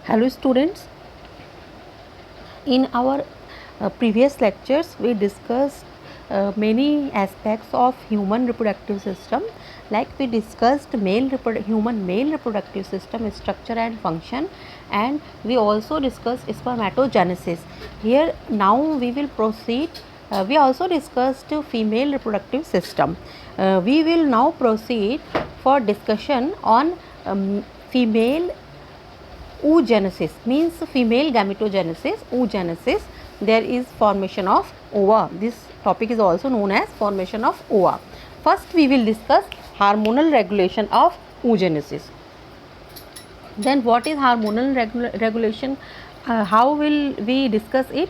Hello students, in our previous lectures we discussed many aspects of human reproductive system, like we discussed human male reproductive system structure and function, and we also discussed spermatogenesis. Here now we will proceed, we also discussed female reproductive system. We will now proceed for discussion on female oogenesis, means female gametogenesis. Oogenesis, there is formation of ova. This topic is also known as formation of ova. First we will discuss hormonal regulation of oogenesis. Then what is hormonal regulation? How will we discuss it?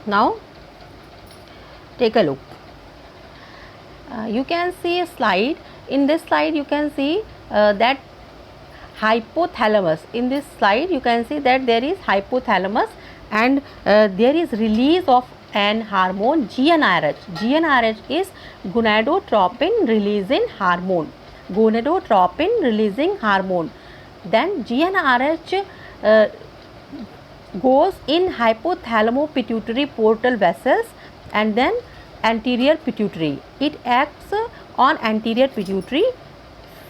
Now take a look. You can see a slide. In this slide you can see that hypothalamus. In this slide you can see that there is hypothalamus, and there is release of an hormone GnRH. GnRH is gonadotropin releasing hormone. Gonadotropin releasing hormone. Then GnRH goes in hypothalamo-pituitary portal vessels and then anterior pituitary. It acts on anterior pituitary.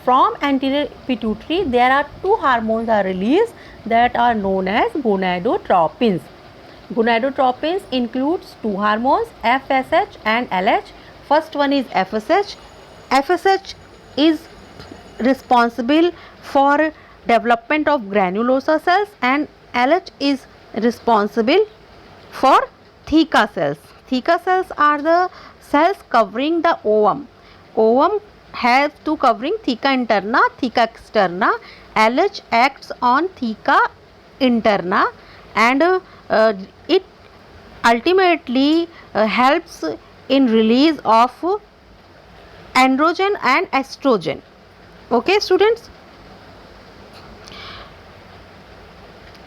From anterior pituitary there are two hormones are released that are known as gonadotropins. Gonadotropins includes two hormones, FSH and LH. First one is FSH. FSH is responsible for development of granulosa cells, and LH is responsible for theca cells. Theca cells are the cells covering the ovum. Ovum has two covering, theca interna, theca externa. LH acts on theca interna, and it ultimately helps in release of androgen and estrogen. Okay students,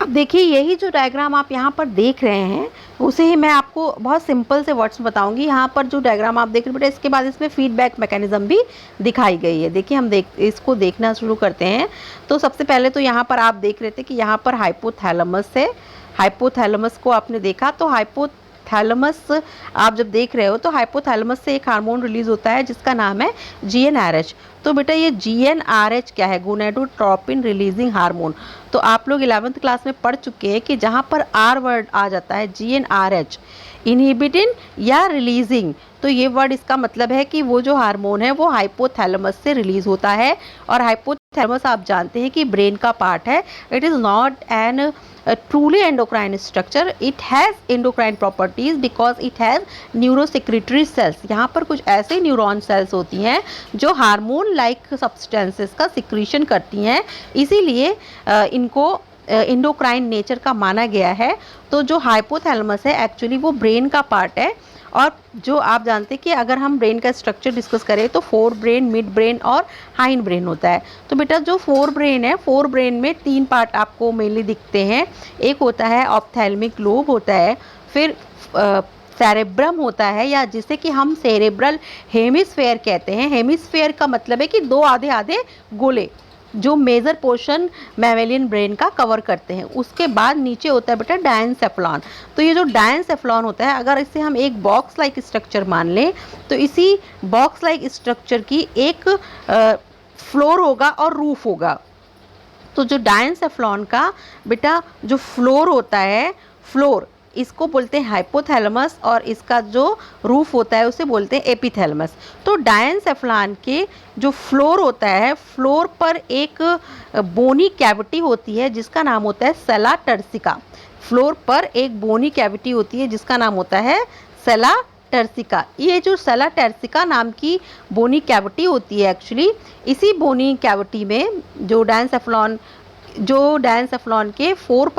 अब देखिए यही जो diagram आप यहाँ पर देख रहे हैं उसे ही मैं आपको बहुत सिंपल से वर्ड्स में बताऊंगी. यहाँ पर जो डायग्राम आप देख रहे हैं बेटा, इसके बाद इसमें फीडबैक मैकेनिज्म भी दिखाई गई है. देखिए हम इसको देखना शुरू करते हैं. तो सबसे पहले तो यहाँ पर आप देख रहे थे कि यहाँ पर हाइपोथैलेमस है. हाइपोथैलेमस को आपने देखा, तो हाइपोथैलेमस आप जब देख रहे हो तो हाइपोथैलेमस से एक हार्मोन रिलीज होता है जिसका नाम है GnRH. तो बेटा ये GnRH क्या है? Gonadotropin releasing hormone. तो आप लोग 11th क्लास में पढ़ चुके हैं कि जहाँ पर R वर्ड आ जाता है GnRH, इनहिबिटिंग या रिलीजिंग, तो ये वर्ड इसका मतलब है कि वो जो हार्मोन है वो हाइपोथैलेमस से रिलीज होता है. और हाइपोथैलेमस आप जानते हैं कि ब्रेन का पार्ट है. It is not an truly endocrine structure. It has endocrine properties because it has neurosecretory cells. यहाँ पर कुछ ऐसे न्यूरॉन सेल्स होती हैं जो हार्मोन लाइक सब्सटेंसेस का सिक्रीशन करती हैं, इसीलिए इनको एंडोक्राइन नेचर का माना गया है. तो जो हाइपोथैलेमस है एक्चुअली वो ब्रेन का पार्ट है. और जो आप जानते हैं कि अगर हम ब्रेन का स्ट्रक्चर डिस्कस करें तो फोर ब्रेन, मिड ब्रेन और हाइंड ब्रेन होता है. तो बेटा जो फोर ब्रेन है, फोर ब्रेन में तीन पार्ट आपको मेनली दिखते हैं. एक होता है ऑप्थैल्मिक लोब होता है, फिर सेरेब्रम होता है, या जिसे कि हम सेरेब्रल हेमिस्फेयर कहते हैं. हेमिस्फेयर का मतलब है कि दो आधे आधे गोले जो मेजर पोर्शन मैमेलियन ब्रेन का कवर करते हैं. उसके बाद नीचे होता है बेटा डायनसेफ्लॉन. तो ये जो डायनसेफ्लॉन होता है, अगर इसे हम एक बॉक्स लाइक स्ट्रक्चर मान लें तो इसी बॉक्स लाइक स्ट्रक्चर की एक फ्लोर होगा और रूफ होगा. तो जो डायनसेफ्लॉन का बेटा जो फ्लोर होता है, फ्लोर इसको बोलते हैं हाइपोथैलेमस, और इसका जो रूफ होता है उसे बोलते हैं एपिथैलेमस. तो डायनसेफ्लॉन के जो फ्लोर होता है, फ्लोर पर एक बोनी कैविटी होती है जिसका नाम होता है सेला टर्सिका. फ्लोर पर एक बोनी कैविटी होती है जिसका नाम होता है सेला टर्सिका. ये जो सेला टर्सिका नाम की बोनी कैविटी होती है, एक्चुअली इसी बोनी कैविटी में जो डायनसेफ्लॉन के फ्लोर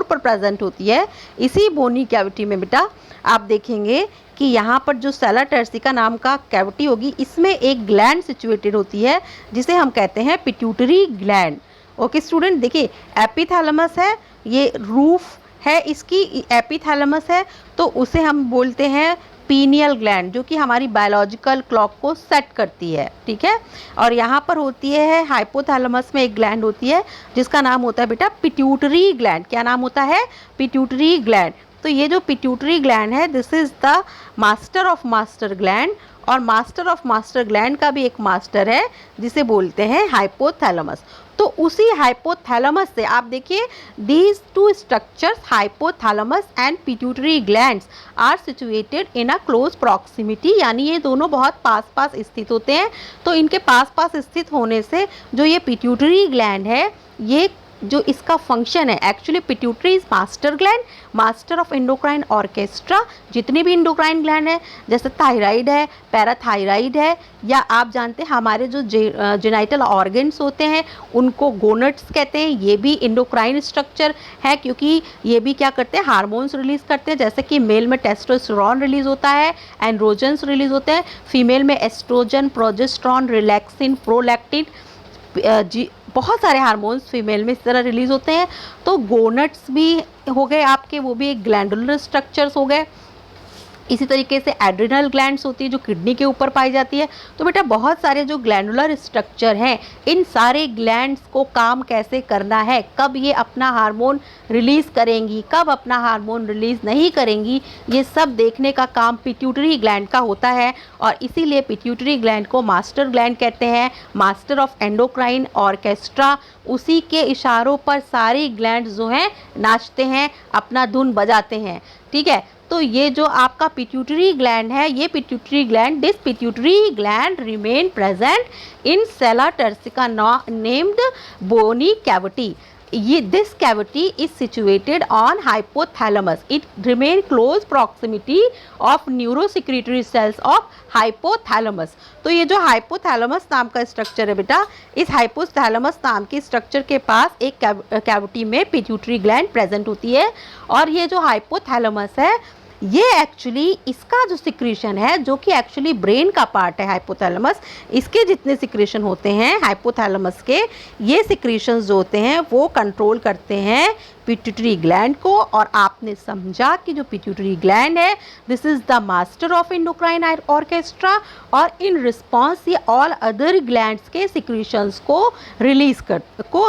पर प्रेजेंट होती है, इसी बोनी कैविटी में बेटा आप देखेंगे कि यहाँ पर जो सेला टर्सिका नाम का कैविटी होगी, इसमें एक ग्लैंड सिचुएटेड होती है जिसे हम कहते हैं पिट्यूटरी ग्लैंड. ओके स्टूडेंट, देखिए एपिथैलेमस है, ये रूफ है इसकी, एपिथैलेमस है, तो उसे हम बोलते हैं पीनियल ग्लैंड जो कि हमारी बायोलॉजिकल क्लॉक को सेट करती है, ठीक है। और यहाँ पर होती है हाइपोथैलेमस में एक ग्लैंड होती है जिसका नाम होता है बेटा पिट्यूटरी ग्लैंड। क्या नाम होता है? Pituitary gland. तो ये जो पिट्यूटरी ग्लैंड है this is the master of master gland, और मास्टर ऑफ मास्टर ग्लैंड का भी एक मास्टर है जिसे बोलते हैं हाइपोथैलेमस। तो उसी हाइपोथैलेमस से आप देखिए these two structures hypothalamus and pituitary glands are situated in a close proximity, यानी ये दोनों बहुत पास पास स्थित होते हैं। तो इनके पास पास स्थित होने से जो ये पिट्यूटरी ग्लैंड है, ये जो इसका फंक्शन है, actually pituitary is master gland, master of endocrine orchestra. जितनी भी एंडोक्राइन ग्लैंड है जैसे थायराइड है, पैराथायराइड है, या आप जानते हैं हमारे जो जेनाइटल ऑर्गन्स होते हैं उनको गोनट्स कहते हैं, ये भी एंडोक्राइन स्ट्रक्चर है क्योंकि ये भी क्या करते हैं, हार्मोन्स रिलीज करते हैं। जैसे कि मेल में टेस्टोस्टेरोन रिलीज होता है, एंड्रोजन्स रिलीज होते हैं, फीमेल में एस्ट्रोजन, प्रोजेस्टेरॉन, रिलैक्सिन, प्रोलैक्टिन, बहुत सारे हार्मोन्स फीमेल में इस तरह रिलीज होते हैं। तो गोनट्स भी हो गए आपके, वो भी एक ग्लैंडुलर स्ट्रक्चर्स हो गए। इसी तरीके से एड्रिनल ग्लैंड्स होती है जो किडनी के ऊपर पाई जाती है। तो बेटा बहुत सारे जो ग्लैंडुलर स्ट्रक्चर हैं, इन सारे ग्लैंड्स को काम कैसे करना है, कब ये अपना हार्मोन रिलीज़ करेंगी, कब अपना हार्मोन रिलीज़ नहीं करेंगी, ये सब देखने का काम पिट्यूटरी ग्लैंड का होता है। और इसीलिए पिट्यूटरी ग्लैंड को मास्टर ग्लैंड कहते हैं, मास्टर ऑफ एंडोक्राइन ऑर्केस्ट्रा। उसी के इशारों पर सारी ग्लैंड्स जो हैं नाचते हैं, अपना धुन बजाते हैं, ठीक है। तो ये जो आपका पिट्यूटरी ग्लैंड है, ये pituitary gland, this pituitary gland remain present in sella turcica named bony cavity. ये this cavity is situated on hypothalamus, it remain close proximity of neurosecretory cells of hypothalamus. तो ये जो हाइपोथैलेमस नाम का structure है बेटा, इस हाइपोथैलेमस नाम के स्ट्रक्चर के पास एक कैविटी में पिट्यूटरी ग्लैंड प्रेजेंट होती है। और ये जो हाइपोथैलेमस है, ये एक्चुअली इसका जो सिक्रीशन है, जो कि एक्चुअली ब्रेन का पार्ट है हाइपोथैलेमस, इसके जितने सिक्रीशन होते हैं हाइपोथैलेमस के, ये सिक्रीशंस जो होते हैं वो कंट्रोल करते हैं पिट्यूटरी ग्लैंड को। और आपने समझा कि जो पिट्यूटरी ग्लैंड है this is the master of endocrine orchestra, और इन रिस्पॉन्स ये ऑल अदर ग्लैंड्स के सिक्रीशंस को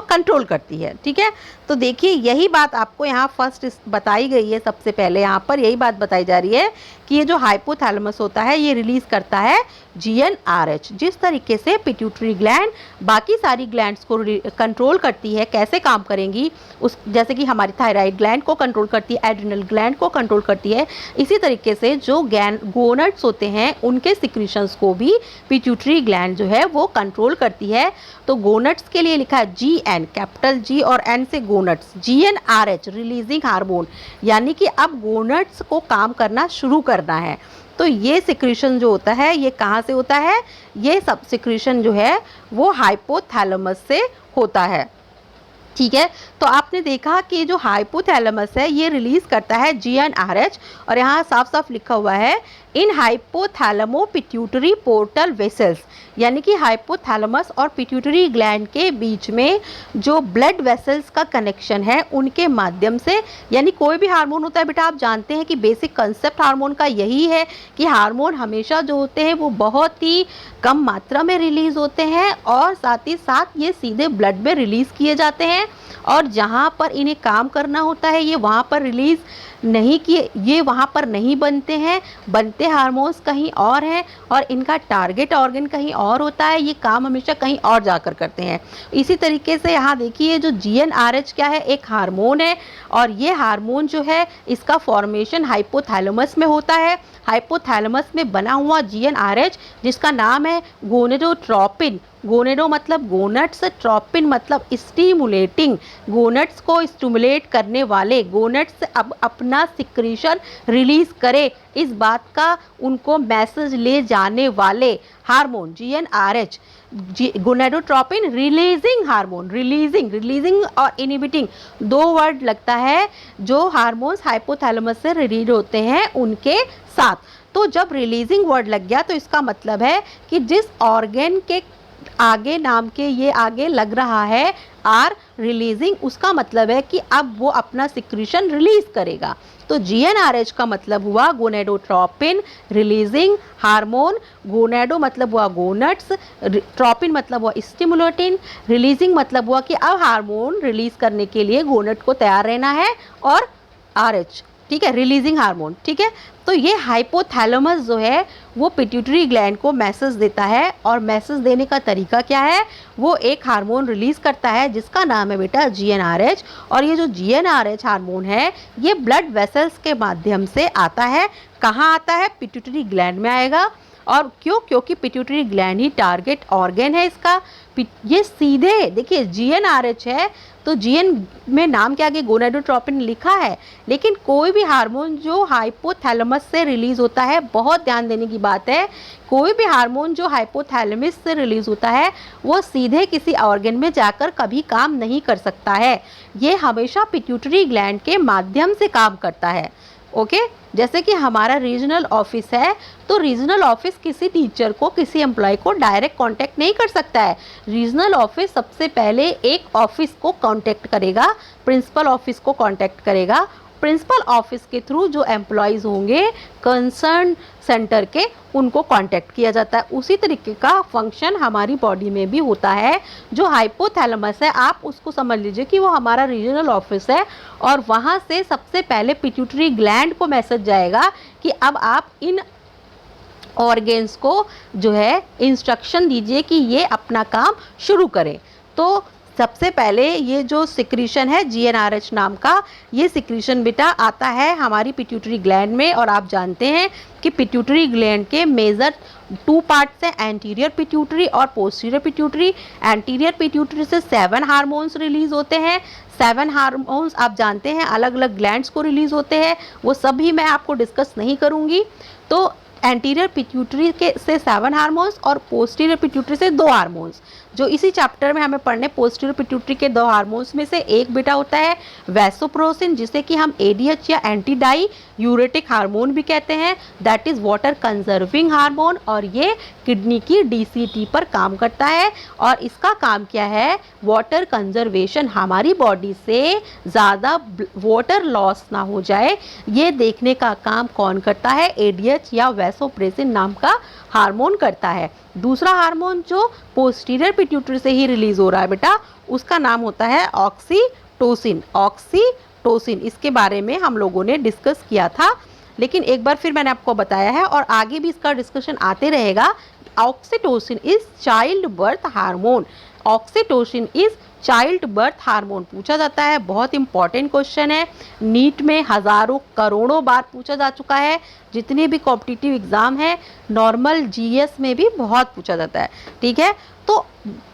कंट्रोल करती है, ठीक है। तो देखिए यही बात आपको यहाँ फर्स्ट बताई गई है, सबसे पहले यहाँ पर यही बात बताई जा रही है कि ये जो हाइपोथैलेमस होता है ये रिलीज करता है GnRH। जिस तरीके से पिट्यूटरी ग्लैंड बाकी सारी ग्लैंड्स को कंट्रोल करती है, कैसे काम करेंगी, उस जैसे कि हमारी थायराइड ग्लैंड को कंट्रोल करती है, एड्रिनल ग्लैंड को कंट्रोल करती है, इसी तरीके से जो गोनट्स होते हैं उनके सिक्रीशंस को भी पिट्यूटरी ग्लैंड जो है वो कंट्रोल करती है। तो गोनट्स के लिए लिखा है GN, कैपिटल G और N से गोनट्स, GnRH रिलीजिंग हार्मोन, यानी कि अब गोनट्स को काम करना शुरू करना है। तो ये सिक्रीशन जो होता है ये कहाँ से होता है, ये सब सिक्रीशन जो है वो हाइपोथैलेमस से होता है, ठीक है। तो आपने देखा कि जो हाइपोथैलेमस है ये रिलीज करता है GnRH, और यहाँ साफ साफ लिखा हुआ है इन हाइपोथैलेमो पिट्यूटरी पोर्टल वेसल्स, यानी कि हाइपोथैलेमस और पिट्यूटरी ग्लैंड के बीच में जो ब्लड वेसल्स का कनेक्शन है उनके माध्यम से, यानी कोई भी हार्मोन होता है बेटा, आप जानते हैं कि बेसिक कंसेप्ट हार्मोन का यही है कि हार्मोन हमेशा जो होते हैं वो बहुत ही कम मात्रा में रिलीज होते हैं, और साथ ही साथ ये सीधे ब्लड में रिलीज किए जाते हैं, और जहाँ पर इन्हें काम करना होता है ये वहाँ पर रिलीज नहीं किए, ये वहाँ पर नहीं बनते हैं, बनते हार्मोन्स कहीं और हैं, और इनका टारगेट ऑर्गन कहीं और होता है, ये काम हमेशा कहीं और जाकर करते हैं। इसी तरीके से यहाँ देखिए जो GnRH क्या है, एक हार्मोन है, और ये हार्मोन जो है इसका फॉर्मेशन हाइपोथैलेमस में होता है। हाइपोथैलेमस में बना हुआ GnRH जिसका नाम है गोनेडोट्रोपिन, गोनेडो मतलब गोनट्स, ट्रोपिन मतलब स्टिमुलेटिंग, गोनट्स को स्टिमुलेट करने वाले, गोनट्स अब अपना सिक्रीशन रिलीज करे इस बात का उनको मैसेज ले जाने वाले hormone GnRH, gonadotropin releasing hormone, releasing और इनहिबिटिंग दो वर्ड लगता है जो हार्मोन्स हाइपोथैलेमस से रिलीज होते हैं उनके साथ। तो जब रिलीजिंग वर्ड लग गया तो इसका मतलब है कि जिस ऑर्गन के आगे नाम के ये आगे लग रहा है आर रिलीजिंग, उसका मतलब है कि अब वो अपना सिक्रीशन रिलीज करेगा। तो GnRH का मतलब हुआ गोनेडोट्रोपिन रिलीजिंग हार्मोन। गोनेडो मतलब हुआ गोनट्स, ट्रोपिन मतलब हुआ स्टिमुलेटिन, रिलीजिंग मतलब हुआ कि अब हार्मोन रिलीज करने के लिए गोनट को तैयार रहना है, और RH, ठीक है, रिलीजिंग हार्मोन, ठीक है। तो ये हाइपोथैलेमस जो है वो पिट्यूटरी ग्लैंड को मैसेज देता है, और मैसेज देने का तरीका क्या है, वो एक हार्मोन रिलीज करता है जिसका नाम है बेटा GnRH। और ये जो GnRH हार्मोन है ये ब्लड वेसल्स के माध्यम से आता है। कहाँ आता है? पिट्यूटरी ग्लैंड में आएगा। और क्यों? क्योंकि पिट्यूटरी ग्लैंड ही टारगेट ऑर्गन है इसका। ये सीधे देखिए GnRH है तो GN में नाम के आगे गोनेडोट्रोपिन लिखा है, लेकिन कोई भी हार्मोन जो हाइपोथैलेमस से रिलीज होता है, बहुत ध्यान देने की बात है, कोई भी हार्मोन जो हाइपोथैलेमस से रिलीज होता है वो सीधे किसी ऑर्गन में जाकर कभी काम नहीं कर सकता है, ये हमेशा पिट्यूटरी ग्लैंड के माध्यम से काम करता है। ओके, जैसे कि हमारा रीजनल ऑफिस है तो रीजनल ऑफिस किसी टीचर को, किसी एम्प्लॉय को डायरेक्ट कांटेक्ट नहीं कर सकता है। रीजनल ऑफिस सबसे पहले एक ऑफिस को कांटेक्ट करेगा, प्रिंसिपल ऑफिस को कांटेक्ट करेगा। प्रिंसिपल ऑफिस के थ्रू जो एम्प्लॉयज़ होंगे कंसर्न सेंटर के, उनको कांटेक्ट किया जाता है। उसी तरीके का फंक्शन हमारी बॉडी में भी होता है। जो हाइपोथैलेमस है आप उसको समझ लीजिए कि वो हमारा रीजनल ऑफिस है, और वहाँ से सबसे पहले पिट्यूटरी ग्लैंड को मैसेज जाएगा कि अब आप इन ऑर्गेन्स को जो है इंस्ट्रक्शन दीजिए कि ये अपना काम शुरू करें। तो सबसे पहले ये जो सिक्रीशन है GnRH नाम का, ये सिक्रीशन बेटा आता है हमारी पिट्यूटरी ग्लैंड में। और आप जानते हैं कि पिट्यूटरी ग्लैंड के मेजर 2 पार्ट्स हैं, एंटीरियर पिट्यूटरी और पोस्टीरियर पिट्यूटरी। एंटीरियर पिट्यूटरी से 7 हार्मोन्स रिलीज होते हैं। 7 हार्मोन्स आप जानते हैं अलग अलग ग्लैंड्स को रिलीज होते हैं, वो सभी मैं आपको डिस्कस नहीं करूँगी। तो एंटीरियर पिट्यूटरी के से 7 हार्मोन्स और पोस्टीरियर पिट्यूटरी से 2 हार्मोन्स, जो इसी चैप्टर में हमें पढ़ने। पोस्टीरियर पिट्यूटरी के 2 हार्मोन्स में से एक बेटा होता है वैसोप्रेसिन, जिसे कि हम ADH या एंटी डाई यूरेटिक हार्मोन भी कहते हैं, that is water conserving hormone. और ये किडनी की DCT पर काम करता है, और इसका काम क्या है? वाटर कंजर्वेशन, हमारी बॉडी से ज़्यादा वाटर लॉस ना हो जाए, ये देखने का काम कौन करता है? ADH या वैसोप्रेसिन नाम का हार्मोन करता है। दूसरा हार्मोन जो पोस्टीरियर पिट्यूटरी से ही रिलीज हो रहा है बेटा, उसका नाम होता है ऑक्सीटोसिन। ऑक्सीटोसिन, इसके बारे में हम लोगों ने डिस्कस किया था, लेकिन एक बार फिर मैंने आपको बताया है और आगे भी इसका डिस्कशन आते रहेगा। Oxytocin is child birth hormone. Oxytocin is child birth hormone पूछा जाता है, बहुत इंपॉर्टेंट क्वेश्चन है। नीट में हज़ारों करोड़ों बार पूछा जा चुका है, जितने भी कॉम्पिटिटिव एग्ज़ाम है, नॉर्मल GS में भी बहुत पूछा जाता है, ठीक है। तो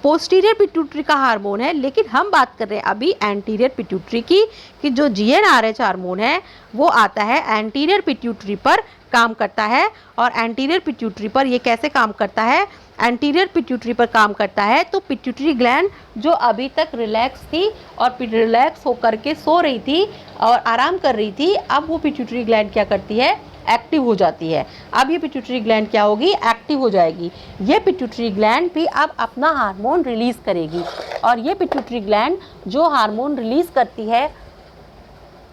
पोस्टीरियर पिट्यूटरी का हार्मोन है, लेकिन हम बात कर रहे हैं अभी एंटीरियर पिट्यूटरी की, कि जो GnRH हार्मोन है वो आता है एंटीरियर पिट्यूटरी पर काम करता है। और एंटीरियर पिट्यूटरी पर ये कैसे काम करता है? एंटीरियर पिट्यूटरी पर काम करता है तो पिट्यूटरी ग्लैंड जो अभी तक रिलैक्स थी और रिलैक्स होकर के सो रही थी और आराम कर रही थी, अब वो पिट्यूटरी ग्लैंड क्या करती है? एक्टिव हो जाती है। अब ये पिट्यूटरी ग्लैंड क्या होगी? एक्टिव हो जाएगी। ये पिट्यूटरी ग्लैंड भी अब अपना हार्मोन रिलीज करेगी, और ये पिट्यूटरी ग्लैंड जो हार्मोन रिलीज करती है,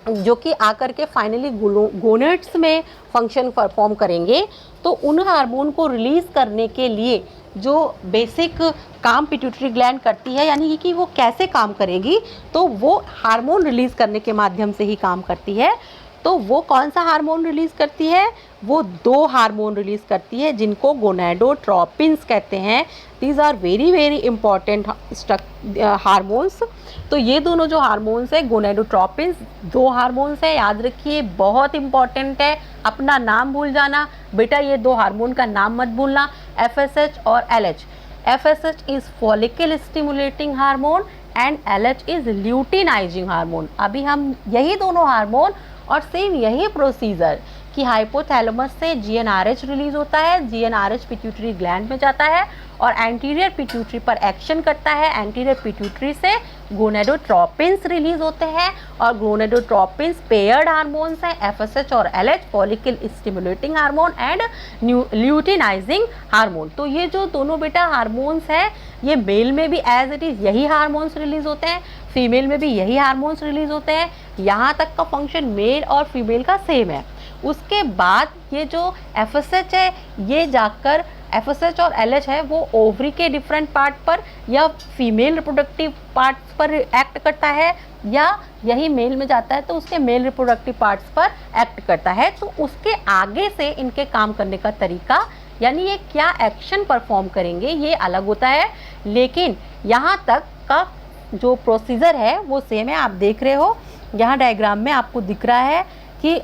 जो कि आकर के फाइनली गोनेड्स में फंक्शन परफॉर्म करेंगे, तो उन हार्मोन को रिलीज़ करने के लिए जो बेसिक काम पिट्यूटरी ग्लैंड करती है, यानी कि वो कैसे काम करेगी, तो वो हार्मोन रिलीज़ करने के माध्यम से ही काम करती है। तो वो कौन सा हार्मोन रिलीज़ करती है? वो 2 हार्मोन रिलीज़ करती है जिनको गोनेडोट्रोपिन्स कहते हैं। These are very very important hormones. तो ये दोनों जो हार्मोन्स है गोनेडोट्रोपिन्स, 2 हार्मोन्स है, याद रखिए, बहुत इंपॉर्टेंट है। अपना नाम भूल जाना बेटा, ये 2 हार्मोन का नाम मत भूलना, FSH और LH। FSH is follicle stimulating hormone and LH is luteinizing hormone. अभी हम यही दोनों हार्मोन और सेम यही प्रोसीजर कि हाइपोथैलेमस से जीएनआरएच रिलीज होता है, जीएनआरएच पिट्यूटरी ग्लैंड में जाता है और एंटीरियर पिट्यूटरी पर एक्शन करता है। एंटीरियर पिट्यूटरी से गोनेडोट्रोपिन्स रिलीज होते हैं और गोनेडोट्रोपिन्स पेयर्ड हार्मोन्स हैं, एफएसएच और LH, follicle stimulating hormone and luteinizing hormone. तो ये जो दोनों बेटा हार्मोन्स हैं ये मेल में भी एज इट इज़ यही हार्मोन्स रिलीज होते हैं, फीमेल में भी यही हार्मोन्स रिलीज होते हैं। यहाँ तक का फंक्शन मेल और फीमेल का सेम है। उसके बाद ये जो एफएसएच है ये जाकर एफएसएच और एलएच है वो ओवरी के डिफरेंट पार्ट पर या फीमेल रिप्रोडक्टिव पार्ट्स पर एक्ट करता है या यही मेल में जाता है तो उसके मेल रिप्रोडक्टिव पार्ट्स पर एक्ट करता है। तो उसके आगे से इनके काम करने का तरीका यानी ये क्या एक्शन परफॉर्म करेंगे ये अलग होता है, लेकिन यहाँ तक का जो प्रोसीजर है वो सेम है। आप देख रहे हो यहाँ डायग्राम में आपको दिख रहा है कि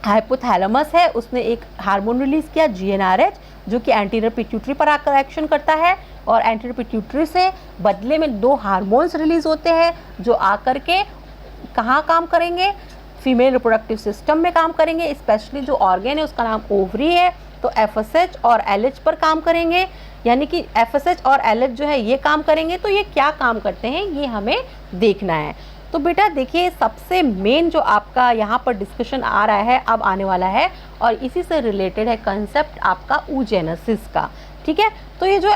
हाइपोथैलेमस है, उसने एक हार्मोन रिलीज किया जीएनआरएच जो कि एंटीरियर पिट्यूटरी पर आकर एक्शन करता है और एंटीरियर पिट्यूटरी से बदले में 2 हार्मोन्स रिलीज होते हैं जो आकर के कहाँ काम करेंगे, फीमेल रिप्रोडक्टिव सिस्टम में काम करेंगे। स्पेशली जो ऑर्गन है उसका नाम ओवरी है तो एफएसएच और एलएच पर काम करेंगे, यानी कि एफएसएच और एलएच जो है ये काम करेंगे। तो ये क्या काम करते हैं ये हमें देखना है। तो बेटा देखिए सबसे मेन जो आपका यहाँ पर डिस्कशन आ रहा है अब आने वाला है और इसी से रिलेटेड है कंसेप्ट आपका oogenesis का, ठीक है। तो ये जो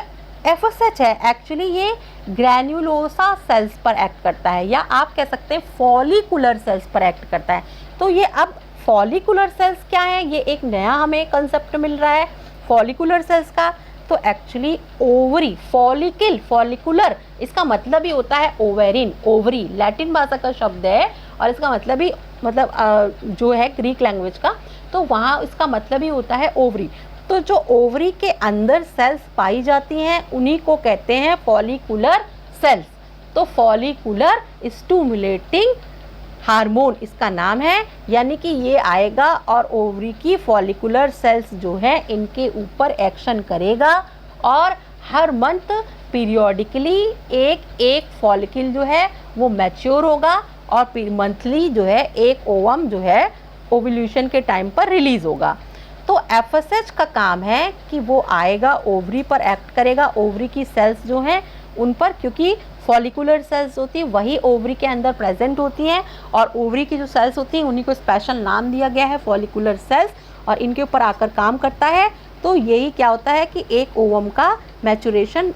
एफएसएच है एक्चुअली ये ग्रैन्युलोसा सेल्स पर एक्ट करता है या आप कह सकते हैं फॉलिकुलर सेल्स पर एक्ट करता है। तो ये अब फॉलिकुलर सेल्स क्या है ये एक नया हमें कंसेप्ट मिल रहा है फॉलिकुलर सेल्स का। तो एक्चुअली ओवरी फॉलिकल फॉलिकुलर इसका मतलब ही होता है ओवेरिन, ओवरी लैटिन भाषा का शब्द है और इसका मतलब ही जो है ग्रीक लैंग्वेज का, तो वहाँ इसका मतलब ही होता है ओवरी। तो जो ओवरी के अंदर सेल्स पाई जाती हैं उन्हीं को कहते हैं फॉलिकुलर सेल्स। तो फॉलिकुलर स्टिमुलेटिंग हार्मोन इसका नाम है, यानी कि ये आएगा और ओवरी की फॉलिकुलर सेल्स जो है इनके ऊपर एक्शन करेगा और हर मंथ पीरियोडिकली एक फॉलिकल जो है वो मैच्योर होगा और मंथली जो है एक ओवम जो है ओव्यूलेशन के टाइम पर रिलीज होगा। तो एफएसएच का काम है कि वो आएगा ओवरी पर एक्ट करेगा, ओवरी की सेल्स जो हैं उन पर, क्योंकि फॉलिकुलर सेल्स होती है वही ओवरी के अंदर प्रेजेंट होती हैं और ओवरी की जो सेल्स होती हैं उन्हीं को स्पेशल नाम दिया गया है फॉलिकुलर सेल्स और इनके ऊपर आकर काम करता है। तो यही क्या होता है कि एक ओवम का मैचुरेशन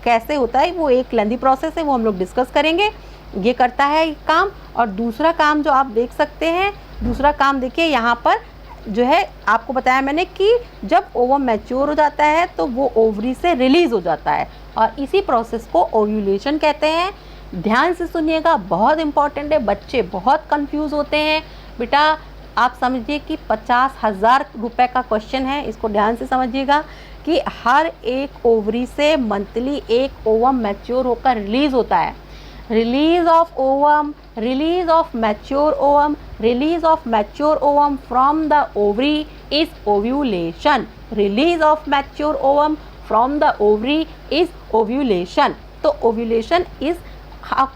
कैसे होता है वो एक लेंदी प्रोसेस है, वो हम लोग डिस्कस करेंगे। ये करता है काम। और दूसरा काम जो आप देख सकते हैं, दूसरा काम देखिए यहाँ पर जो है आपको बताया मैंने कि जब ओवम मैच्योर हो जाता है तो वो ओवरी से रिलीज़ हो जाता है और इसी प्रोसेस को ओव्यूलेशन कहते हैं। ध्यान से सुनिएगा, बहुत इंपॉर्टेंट है, बच्चे बहुत कंफ्यूज होते हैं। बेटा आप समझिए कि 50,000 रुपये का क्वेश्चन है, इसको ध्यान से समझिएगा कि हर एक ओवरी से मंथली एक ओवम मैच्योर होकर रिलीज़ होता है। Release of ovum, release of mature ovum, release of mature ovum from the ovary is ovulation. Release of mature ovum from the ovary is ovulation. तो ओव्यूलेशन इज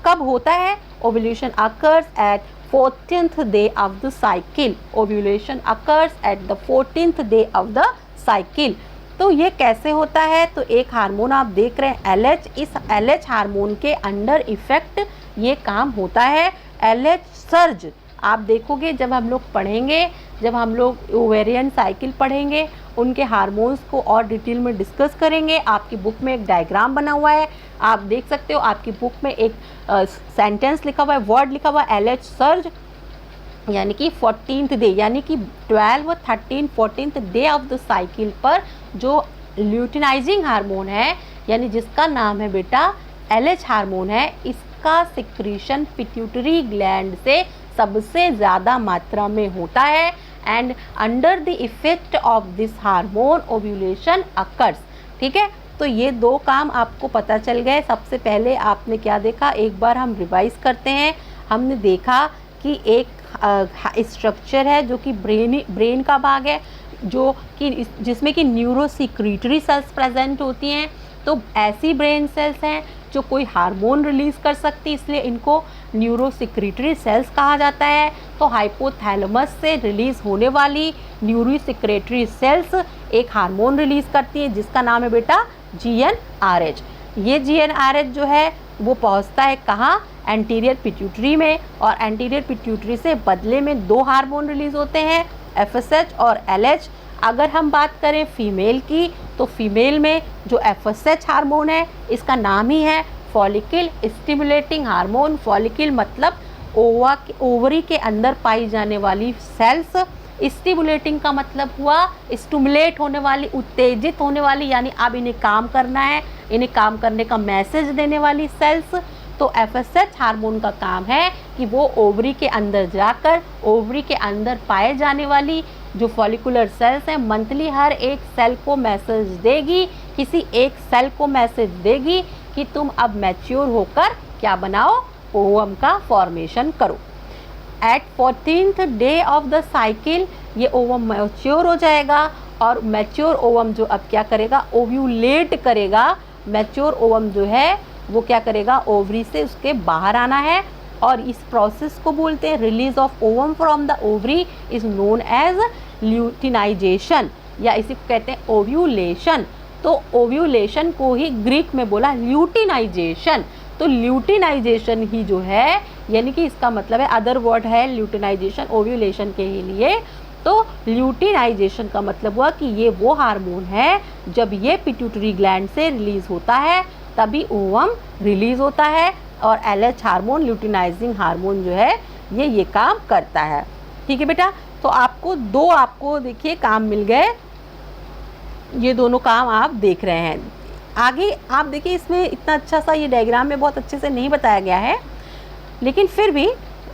कब होता है? Ovulation occurs at 14th day of the cycle. Ovulation occurs at the 14th day of the cycle. तो ये कैसे होता है? तो एक हार्मोन आप देख रहे हैं LH, इस LH हार्मोन के अंडर इफेक्ट ये काम होता है। LH सर्ज आप देखोगे जब हम लोग पढ़ेंगे, जब हम लोग ओवेरियन साइकिल पढ़ेंगे, उनके हार्मोन्स को और डिटेल में डिस्कस करेंगे। आपकी बुक में एक डायग्राम बना हुआ है, आप देख सकते हो। आपकी बुक में एक सेंटेंस लिखा हुआ है, वर्ड लिखा हुआ है LH सर्ज, यानी कि 14th डे, यानी कि 12, 13, 14th day of the cycle पर जो ल्यूटिनाइजिंग हार्मोन है, यानी जिसका नाम है बेटा LH हार्मोन है, इसका सिक्रीशन पिट्यूटरी ग्लैंड से सबसे ज़्यादा मात्रा में होता है। And under the effect of this hormone ovulation occurs. ठीक है, तो ये दो काम आपको पता चल गए। सबसे पहले आपने क्या देखा, एक बार हम रिवाइज करते हैं। हमने देखा कि एक स्ट्रक्चर है जो कि ब्रेन का भाग है, जो कि जिसमें कि न्यूरोसिक्रीटरी सेल्स प्रेजेंट होती हैं। तो ऐसी ब्रेन सेल्स हैं जो कोई हार्मोन रिलीज़ कर सकती, इसलिए इनको न्यूरोसिक्रेटरी सेल्स कहा जाता है। तो हाइपोथैलेमस से रिलीज होने वाली न्यूरोसिक्रेटरी सेल्स एक हार्मोन रिलीज करती है जिसका नाम है बेटा GnRH। ये GnRH जो है वो पहुंचता है कहाँ, एंटीरियर पिट्यूटरी में, और एंटीरियर पिट्यूटरी से बदले में दो हार्मोन रिलीज होते हैं, FSH और LH। अगर हम बात करें फीमेल की, तो फीमेल में जो FSH हार्मोन है इसका नाम ही है फॉलिकल स्टिमुलेटिंग हार्मोन। फॉलिकल मतलब ओवरी के अंदर पाई जाने वाली सेल्स, स्टिमुलेटिंग का मतलब हुआ स्टिमुलेट होने वाली, उत्तेजित होने वाली, यानी अब इन्हें काम करना है, इन्हें काम करने का मैसेज देने वाली सेल्स। तो FSH हार्मोन का काम है कि वो ओवरी के अंदर जाकर ओवरी के अंदर पाए जाने वाली जो फॉलिकुलर सेल्स हैं, मंथली हर एक सेल को मैसेज देगी, किसी एक सेल को मैसेज देगी कि तुम अब मैच्योर होकर क्या बनाओ, ओवम का फॉर्मेशन करो। At 14th day of the cycle ये ओवम मैच्योर हो जाएगा, और मैच्योर ओवम जो अब क्या करेगा, ओव्यूलेट करेगा। मैच्योर ओवम जो है वो क्या करेगा, ओवरी से उसके बाहर आना है, और इस प्रोसेस को बोलते हैं release of ovum from the ovary is known as luteinization, या इसी को कहते हैं ओव्यूलेशन। तो ओव्यूलेशन को ही ग्रीक में बोला ल्यूटिनाइजेशन। तो ल्यूटिनाइजेशन ही जो है, यानी कि इसका मतलब है अदर वर्ड है ल्यूटिनाइजेशन ओव्यूलेशन के ही लिए। तो ल्यूटिनाइजेशन का मतलब हुआ कि ये वो हार्मोन है जब ये पिट्यूटरी ग्लैंड से रिलीज होता है तभी ओवम रिलीज होता है, और LH हार्मोन ल्यूटिनाइजिंग हार्मोन जो है ये काम करता है। ठीक है बेटा, तो आपको देखिए काम मिल गए, ये दोनों काम आप देख रहे हैं। आगे आप देखिए, इसमें इतना अच्छा सा ये डायग्राम में बहुत अच्छे से नहीं बताया गया है, लेकिन फिर भी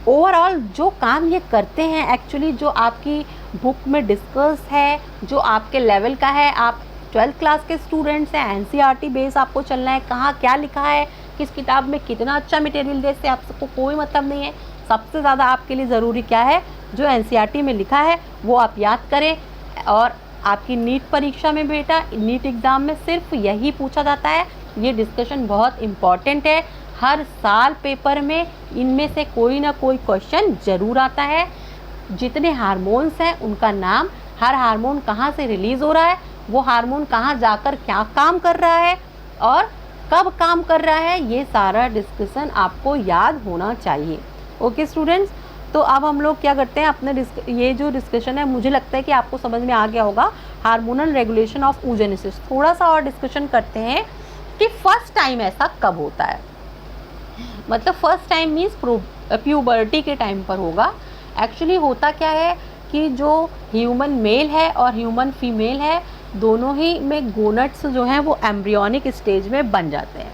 ओवरऑल जो काम ये करते हैं एक्चुअली जो आपकी बुक में डिस्कस है, जो आपके लेवल का है, आप 12th क्लास के स्टूडेंट्स हैं, NCERT बेस आपको चलना है, कहाँ क्या लिखा है, किस किताब में कितना अच्छा मटेरियल दे, से आप सबको कोई मतलब नहीं है। सबसे ज़्यादा आपके लिए ज़रूरी क्या है, जो NCERT में लिखा है वो आप याद करें। और आपकी नीट परीक्षा में बेटा, नीट एग्ज़ाम में सिर्फ यही पूछा जाता है। ये डिस्कशन बहुत इम्पॉर्टेंट है, हर साल पेपर में इनमें से कोई ना कोई क्वेश्चन ज़रूर आता है। जितने हार्मोन्स हैं उनका नाम, हर हार्मोन कहाँ से रिलीज़ हो रहा है, वो हार्मोन कहाँ जाकर क्या काम कर रहा है और कब काम कर रहा है, ये सारा डिस्कशन आपको याद होना चाहिए। ओके स्टूडेंट्स, तो अब हम लोग क्या करते हैं, अपने ये जो डिस्कशन है मुझे लगता है कि आपको समझ में आ गया होगा। हार्मोनल रेगुलेशन ऑफ oogenesis, थोड़ा सा और डिस्कशन करते हैं कि फर्स्ट टाइम ऐसा कब होता है। मतलब फर्स्ट टाइम मीन्स प्यूबर्टी के टाइम पर होगा। एक्चुअली होता क्या है कि जो ह्यूमन मेल है और ह्यूमन फीमेल है, दोनों ही में गोनट्स जो हैं वो एम्ब्रियोनिक स्टेज में बन जाते हैं,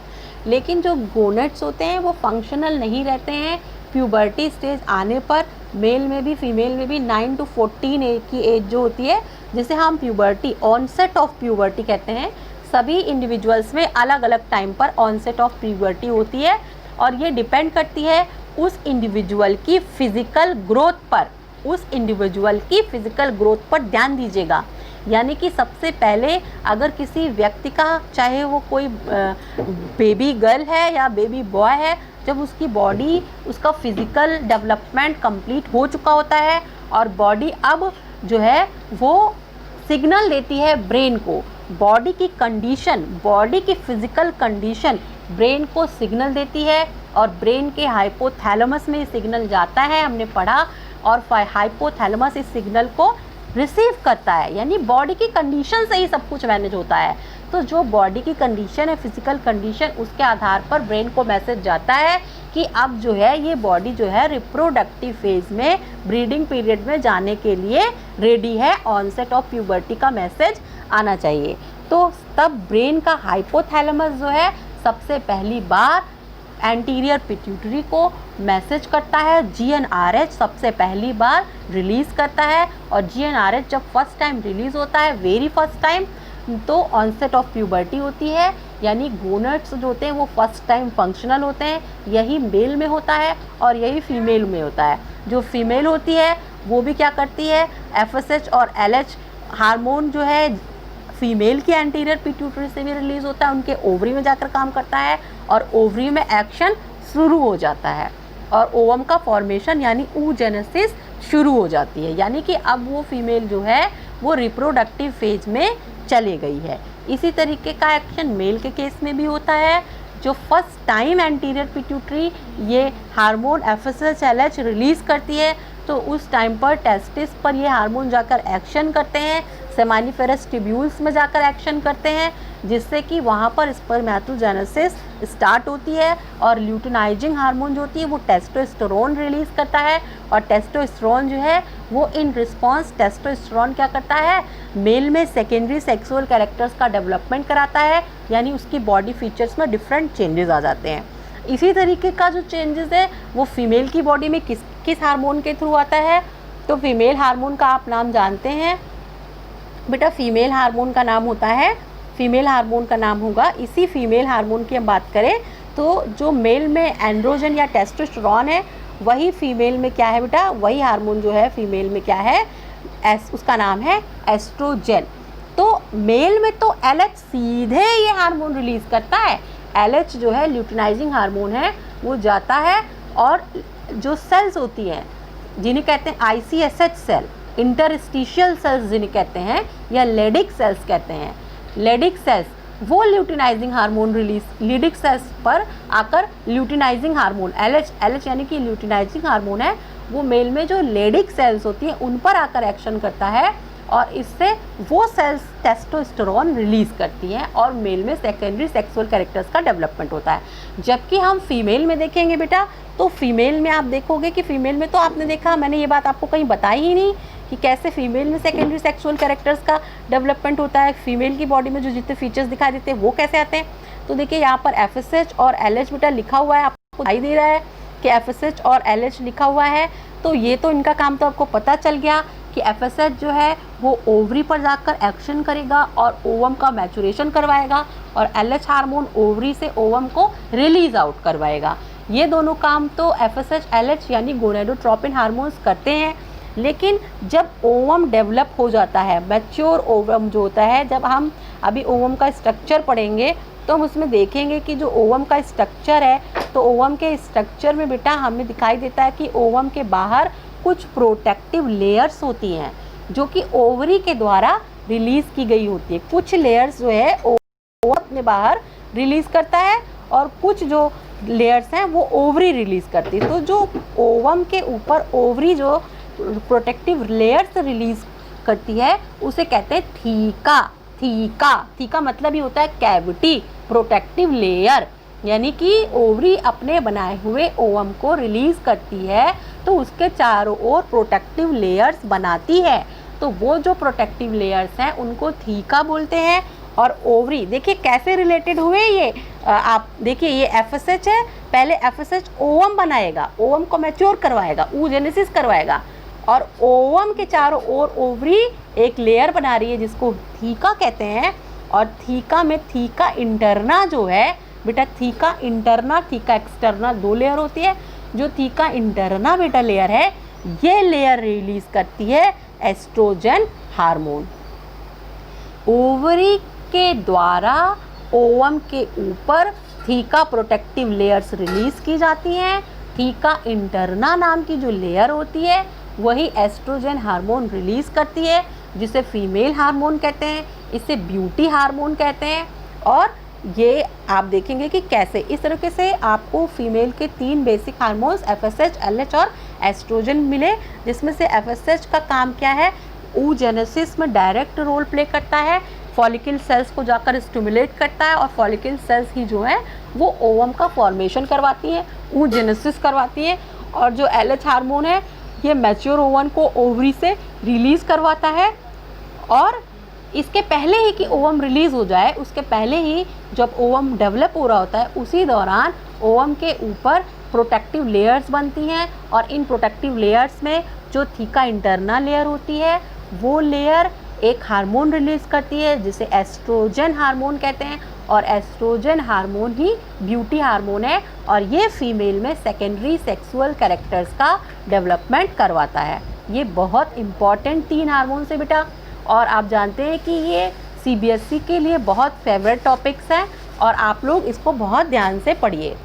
लेकिन जो गोनट्स होते हैं वो फंक्शनल नहीं रहते हैं। प्यूबर्टी स्टेज आने पर मेल में भी फीमेल में भी 9 to 14 की एज जो होती है, जिसे हम प्यूबर्टी, ऑनसेट ऑफ प्यूबर्टी कहते हैं। सभी इंडिविजुअल्स में अलग अलग टाइम पर ऑनसेट ऑफ प्यूबर्टी होती है, और ये डिपेंड करती है उस इंडिविजुअल की फिज़िकल ग्रोथ पर। उस इंडिविजुअल की फिज़िकल ग्रोथ पर ध्यान दीजिएगा। यानी कि सबसे पहले अगर किसी व्यक्ति का, चाहे वो कोई बेबी गर्ल है या बेबी बॉय है, जब उसकी बॉडी, उसका फिज़िकल डेवलपमेंट कंप्लीट हो चुका होता है और बॉडी अब जो है वो सिग्नल देती है ब्रेन को, बॉडी की कंडीशन, बॉडी की फिज़िकल कंडीशन ब्रेन को सिग्नल देती है, और ब्रेन के हाइपोथैलेमस में सिग्नल जाता है, हमने पढ़ा, और हाइपोथैलेमस इस सिग्नल को रिसीव करता है। यानी बॉडी की कंडीशन से ही सब कुछ मैनेज होता है। तो जो बॉडी की कंडीशन है, फिजिकल कंडीशन, उसके आधार पर ब्रेन को मैसेज जाता है कि अब जो है ये बॉडी जो है रिप्रोडक्टिव फेज में, ब्रीडिंग पीरियड में जाने के लिए रेडी है, ऑनसेट ऑफ प्यूबर्टी का मैसेज आना चाहिए। तो तब ब्रेन का हाइपोथैलेमस जो है सबसे पहली बार एंटीरियर पिट्यूटरी को मैसेज करता है, GnRH सबसे पहली बार रिलीज़ करता है, और GnRH जब फर्स्ट टाइम रिलीज़ होता है, वेरी फर्स्ट टाइम, तो ऑनसेट ऑफ प्यूबर्टी होती है। यानी गोनट्स जो होते हैं वो फर्स्ट टाइम फंक्शनल होते हैं। यही मेल में होता है और यही फीमेल में होता है। जो फीमेल होती है वो भी क्या करती है, FSH और LH हार्मोन जो है फीमेल की एंटीरियर पिट्यूटरी से भी रिलीज़ होता है, उनके ओवरी में जाकर काम करता है और ओवरी में एक्शन शुरू हो जाता है। और ओवम का फॉर्मेशन यानी oogenesis शुरू हो जाती है, यानी कि अब वो फीमेल जो है वो रिप्रोडक्टिव फेज में चली गई है। इसी तरीके का एक्शन मेल के केस में भी होता है। जो फर्स्ट टाइम एंटीरियर पिट्यूटरी ये हार्मोन FSH LH रिलीज़ करती है, तो उस टाइम पर टेस्टिस पर ये हार्मोन जाकर एक्शन करते हैं, सेमानिफेरस ट्यूब्यूल्स में जाकर एक्शन करते हैं, जिससे कि वहाँ पर स्पर्मेटोजेनेसिस स्टार्ट होती है और ल्यूटिनाइजिंग हार्मोन जो होती है वो टेस्टोस्टेरोन रिलीज़ करता है। और टेस्टोस्टेरोन जो है वो इन रिस्पॉन्स टेस्टोस्टेरोन क्या करता है, मेल में सेकेंडरी सेक्सुअल कैरेक्टर्स का डेवलपमेंट कराता है, यानी उसकी बॉडी फीचर्स में डिफरेंट चेंजेस आ जाते हैं। इसी तरीके का जो चेंजेस है वो फीमेल की बॉडी में किस हार्मोन के थ्रू आता है, तो फीमेल हार्मोन का आप नाम जानते हैं बेटा, फीमेल हार्मोन का नाम होता है, फीमेल हार्मोन का नाम होगा, इसी फीमेल हार्मोन की हम बात करें तो जो मेल में एंड्रोजन या टेस्टोस्टेरोन है वही फीमेल में क्या है बेटा, वही हार्मोन जो है फीमेल में क्या है, उसका नाम है एस्ट्रोजन। तो मेल में तो LH सीधे ये हार्मोन रिलीज़ करता है, LH जो है ल्यूटिनाइजिंग हार्मोन है वो जाता है और जो सेल्स होती हैं जिन्हें कहते हैं ICSH सेल, इंटरस्टिशियल सेल्स जिन्हें कहते हैं, या लेडिक सेल्स कहते हैं, लेडिक सेल्स वो luteinizing hormone release Leydig cells पर आकर ल्यूटिनाइजिंग हार्मोन LH यानी कि ल्यूटिनाइजिंग हार्मोन है वो मेल में जो लेडिक सेल्स होती हैं उन पर आकर एक्शन करता है और इससे वो सेल्स टेस्टोस्टेरोन रिलीज़ करती हैं और मेल में सेकेंडरी सेक्सुअल कैरेक्टर्स का डेवलपमेंट होता है। जबकि हम फीमेल में देखेंगे बेटा, तो फीमेल में आप देखोगे कि फीमेल में तो आपने देखा, मैंने ये बात आपको कहीं बताई ही नहीं कि कैसे फीमेल में सेकेंडरी सेक्सुअल कैरेक्टर्स का डेवलपमेंट होता है, फीमेल की बॉडी में जो जितने फीचर्स दिखाई देते हैं वो कैसे आते हैं। तो देखिए यहाँ पर FSH और LH बेटा लिखा हुआ है, आपको दिखाई दे रहा है कि FSH और LH लिखा हुआ है, तो ये तो इनका काम तो आपको पता चल गया कि FSH जो है वो ओवरी पर जाकर एक्शन करेगा और ओवम का मैचुरेशन करवाएगा और LH हार्मोन ओवरी से ओवम को रिलीज आउट करवाएगा। ये दोनों काम तो FSH LH यानी गोनेडोट्रोपिन हार्मोन्स करते हैं। लेकिन जब ओवम डेवलप हो जाता है, मैच्योर ओवम जो होता है, जब हम अभी ओवम का स्ट्रक्चर पढ़ेंगे तो हम उसमें देखेंगे कि जो ओवम का स्ट्रक्चर है, तो ओवम के स्ट्रक्चर में बेटा हमें दिखाई देता है कि ओवम के बाहर कुछ प्रोटेक्टिव लेयर्स होती हैं जो कि ओवरी के द्वारा रिलीज़ की गई होती है। कुछ लेयर्स जो है ओवम अपने बाहर रिलीज़ करता है और कुछ जो लेयर्स हैं वो ओवरी रिलीज़ करती है। तो जो ओवम के ऊपर ओवरी जो प्रोटेक्टिव लेयर्स रिलीज़ करती है उसे कहते हैं थीका। थीका मतलब ही होता है कैविटी, प्रोटेक्टिव लेयर, यानी कि ओवरी अपने बनाए हुए ओवम को रिलीज़ करती है तो उसके चारों ओर प्रोटेक्टिव लेयर्स बनाती है। तो वो जो प्रोटेक्टिव लेयर्स हैं उनको थीका बोलते हैं। और ओवरी देखिए कैसे रिलेटेड हुए ये, आप देखिए ये FSH है, पहले FSH ओवम बनाएगा, ओवम को मैच्योर करवाएगा, oogenesis करवाएगा और ओवम के चारों ओर ओवरी एक लेयर बना रही है जिसको थीका कहते हैं। और थीका में थीका इंटरना जो है बेटा, थीका इंटरना थीका एक्सटर्ना दो लेयर होती है। जो थीका इंटरना बेटा लेयर है ये लेयर रिलीज करती है एस्ट्रोजन हार्मोन। ओवरी के द्वारा ओवम के ऊपर थीका प्रोटेक्टिव लेयर्स रिलीज की जाती हैं। थीका इंटरना नाम की जो लेयर होती है वही एस्ट्रोजन हार्मोन रिलीज करती है जिसे फीमेल हार्मोन कहते हैं, इसे ब्यूटी हार्मोन कहते हैं। और ये आप देखेंगे कि कैसे इस तरीके से आपको फीमेल के 3 बेसिक हार्मोन्स FSH, LH और एस्ट्रोजन मिले, जिसमें से FSH का काम क्या है, oogenesis में डायरेक्ट रोल प्ले करता है, फॉलिकल सेल्स को जाकर स्टिमुलेट करता है और फॉलिकल सेल्स ही जो है वो ओवम का फॉर्मेशन करवाती हैं, oogenesis करवाती हैं। और जो LH हार्मोन है ये मैच्योर ओवम को ओवरी से रिलीज़ करवाता है और इसके पहले ही कि ओवम रिलीज़ हो जाए उसके पहले ही जब ओवम डेवलप हो रहा होता है उसी दौरान ओवम के ऊपर प्रोटेक्टिव लेयर्स बनती हैं और इन प्रोटेक्टिव लेयर्स में जो थीका इंटरना लेयर होती है वो लेयर एक हार्मोन रिलीज़ करती है जिसे एस्ट्रोजन हार्मोन कहते हैं और एस्ट्रोजन हार्मोन ही ब्यूटी हार्मोन है और ये फीमेल में सेकेंडरी सेक्सुअल कैरेक्टर्स का डेवलपमेंट करवाता है। ये बहुत इम्पॉर्टेंट 3 हार्मोन्स है बेटा और आप जानते हैं कि ये CBSE के लिए बहुत फेवरेट टॉपिक्स हैं और आप लोग इसको बहुत ध्यान से पढ़िए।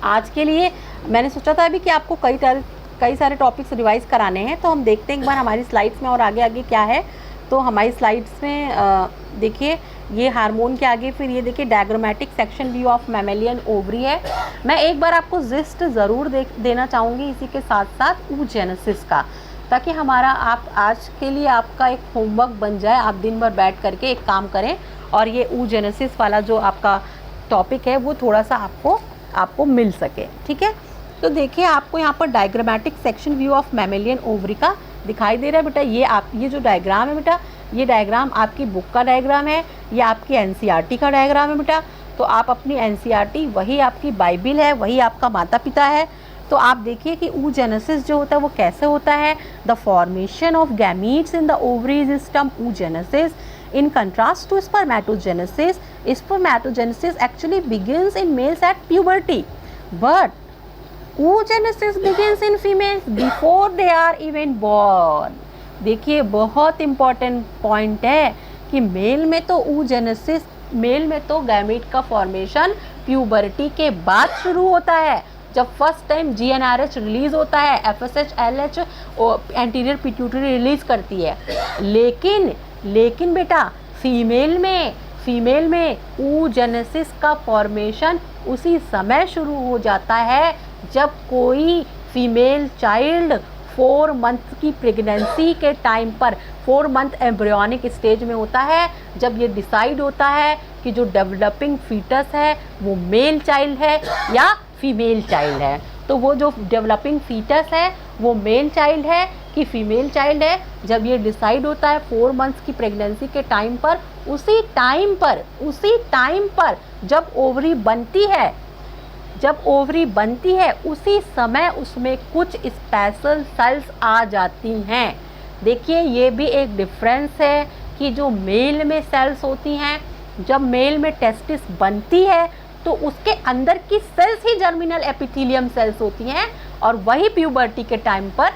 आज के लिए मैंने सोचा था अभी कि आपको कई सारे टॉपिक्स रिवाइज कराने हैं, तो हम देखते हैं एक बार हमारी स्लाइड्स में और आगे आगे क्या है। तो हमारी स्लाइड्स में देखिए ये हार्मोन के आगे फिर ये देखिए diagrammatic section view of mammalian ovary है। मैं एक बार आपको जिस्ट ज़रूर देना चाहूँगी इसी के साथ साथ oogenesis का, ताकि हमारा आप आज के लिए आपका एक होमवर्क बन जाए, आप दिन भर बैठ करके एक काम करें और ये oogenesis वाला जो आपका टॉपिक है वो थोड़ा सा आपको मिल सके, ठीक है। तो देखिए आपको यहाँ पर diagrammatic section view of mammalian ovary का दिखाई दे रहा है बेटा। ये जो डायग्राम है बेटा, ये डायग्राम आपकी बुक का डायग्राम है, ये आपकी एनसीईआरटी का डायग्राम है बेटा। तो आप अपनी एनसीईआरटी, वही आपकी बाइबिल है, वही आपका माता पिता है। तो आप देखिए कि oogenesis जो होता है वो कैसे होता है। The formation of gametes in the ovary system oogenesis in contrast to spermatogenesis. Spermatogenesis actually begins in males at puberty, but oogenesis begins in females before they are even born. देखिए बहुत important point है कि mail में तो gamete का formation puberty के बाद शुरू होता है, जब फर्स्ट टाइम जीएनआरएच रिलीज होता है, FSH LH anterior pituitary release करती है। लेकिन बेटा फीमेल में oogenesis का फॉर्मेशन उसी समय शुरू हो जाता है जब कोई फीमेल चाइल्ड 4 मंथ की प्रेगनेंसी के टाइम पर 4 मंथ एम्ब्रियोनिक स्टेज में होता है, जब ये डिसाइड होता है कि जो डेवलपिंग फीटस है वो मेल चाइल्ड है या फीमेल चाइल्ड है। तो वो जो डेवलपिंग फीटस है वो मेल चाइल्ड है कि फीमेल चाइल्ड है, जब ये डिसाइड होता है 4 मंथ्स की प्रेगनेंसी के टाइम पर, उसी टाइम पर जब ओवरी बनती है उसी समय उसमें कुछ स्पेशल सेल्स आ जाती हैं। देखिए ये भी एक डिफरेंस है कि जो मेल में सेल्स होती हैं, जब मेल में टेस्टिस बनती है तो उसके अंदर की सेल्स ही जर्मिनल एपिथेलियम सेल्स होती हैं और वही प्यूबर्टी के टाइम पर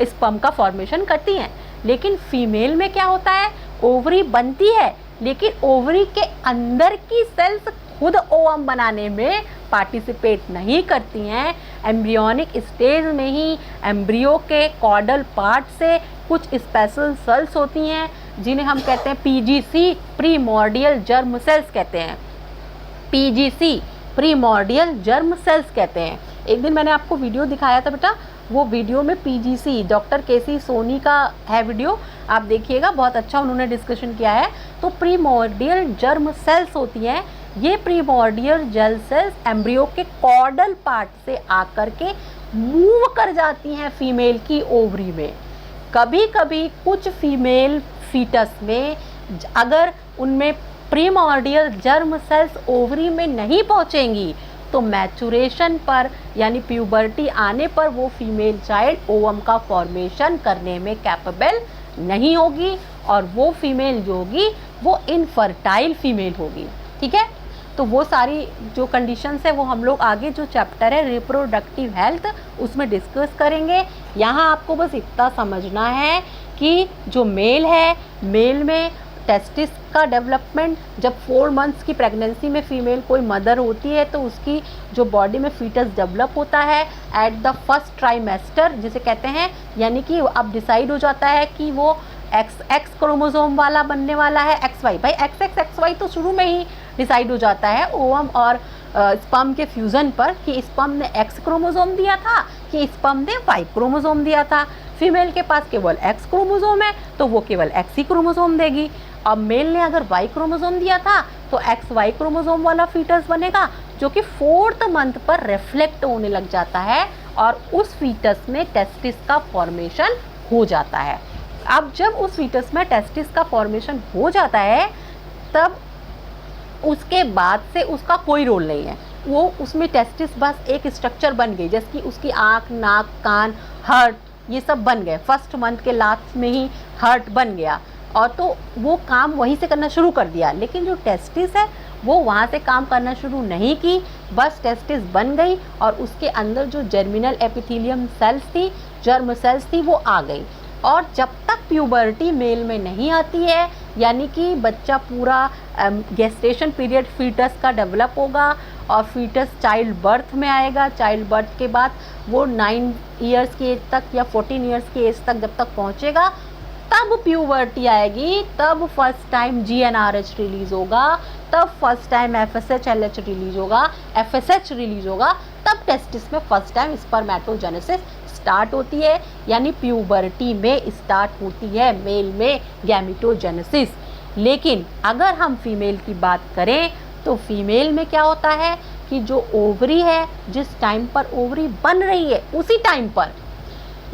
स्पर्म का फॉर्मेशन करती हैं। लेकिन फीमेल में क्या होता है, ओवरी बनती है लेकिन ओवरी के अंदर की सेल्स खुद ओवम बनाने में पार्टिसिपेट नहीं करती हैं। एम्ब्रियोनिक स्टेज में ही एम्ब्रियो के कॉर्डल पार्ट से कुछ स्पेशल सेल्स होती हैं जिन्हें हम कहते हैं पीजीसी, प्रीमोर्डियल जर्म सेल्स कहते हैं। पीजीसी, प्रीमोर्डियल जर्म सेल्स कहते हैं। एक दिन मैंने आपको वीडियो दिखाया था बेटा, वो वीडियो में पीजीसी डॉक्टर केसी सोनी का है वीडियो, आप देखिएगा, बहुत अच्छा उन्होंने डिस्कशन किया है। तो प्रीमोर्डियल जर्म सेल्स होती हैं, ये प्रीमोर्डियल जर्म सेल्स एम्ब्रियो के कॉर्डल पार्ट से आकर के मूव कर जाती हैं फीमेल की ओवरी में। कभी कभी कुछ फीमेल फीटस में अगर उनमें प्रीमोर्डियल जर्म सेल्स ओवरी में नहीं पहुंचेंगी तो मैचुरेशन पर यानी प्यूबर्टी आने पर वो फीमेल चाइल्ड ओवम का फॉर्मेशन करने में कैपेबल नहीं होगी और वो फीमेल जो होगी वो इनफर्टाइल फीमेल होगी, ठीक है। तो वो सारी जो कंडीशंस है वो हम लोग आगे जो चैप्टर है रिप्रोडक्टिव हेल्थ उसमें डिस्कस करेंगे। यहाँ आपको बस इतना समझना है कि जो मेल है, मेल में टेस्टिस का डेवलपमेंट, जब 4 मंथ्स की प्रेगनेंसी में फीमेल कोई मदर होती है तो उसकी जो बॉडी में फीटस डेवलप होता है एट द फर्स्ट ट्राइमेस्टर जिसे कहते हैं, यानी कि अब डिसाइड हो जाता है कि वो एक्स क्रोमोसोम वाला बनने वाला है, XY। भाई XY तो शुरू में ही डिसाइड हो जाता है ओवम और स्पर्म के फ्यूज़न पर कि स्पर्म ने X क्रोमोसोम दिया था कि स्पर्म ने Y क्रोमोसोम दिया था। फीमेल के पास केवल X क्रोमोसोम है तो वो केवल X ही क्रोमोसोम देगी। अब मेल ने अगर Y क्रोमोसोम दिया था तो XY क्रोमोसोम वाला फीटस बनेगा जो कि 4th मंथ पर रिफ्लेक्ट होने लग जाता है और उस फीटस में टेस्टिस का फॉर्मेशन हो जाता है। अब जब उस फीटस में टेस्टिस का फॉर्मेशन हो जाता है तब उसके बाद से उसका कोई रोल नहीं है, वो उसमें टेस्टिस बस एक स्ट्रक्चर बन गई, जैसे कि उसकी आँख, नाक, कान, हार्ट ये सब बन गए। फर्स्ट मंथ के लास्ट में ही हार्ट बन गया और तो वो काम वहीं से करना शुरू कर दिया। लेकिन जो टेस्टिस है वो वहाँ से काम करना शुरू नहीं की, बस टेस्टिस बन गई और उसके अंदर जो जर्मिनल एपिथेलियम सेल्स थी, जर्म सेल्स थी, वो आ गई। और जब तक प्यूबर्टी मेल में नहीं आती है, यानी कि बच्चा पूरा गेस्टेशन पीरियड फीटस का डेवलप होगा और फीटस चाइल्ड बर्थ में आएगा। चाइल्ड बर्थ के बाद वो 9 इयर्स की एज तक या 14 इयर्स की एज तक जब तक पहुंचेगा, तब प्यूबर्टी आएगी, तब फर्स्ट टाइम GnRH रिलीज होगा, तब फर्स्ट टाइम FSH-LH रिलीज होगा, FSH रिलीज होगा, तब टेस्टिस में फर्स्ट टाइम स्पर्मेटोजेनेसिस स्टार्ट होती है, यानी प्यूबर्टी में स्टार्ट होती है मेल में गैमेटोजेनेसिस। लेकिन अगर हम फीमेल की बात करें तो फीमेल में क्या होता है कि जो ओवरी है, जिस टाइम पर ओवरी बन रही है उसी टाइम पर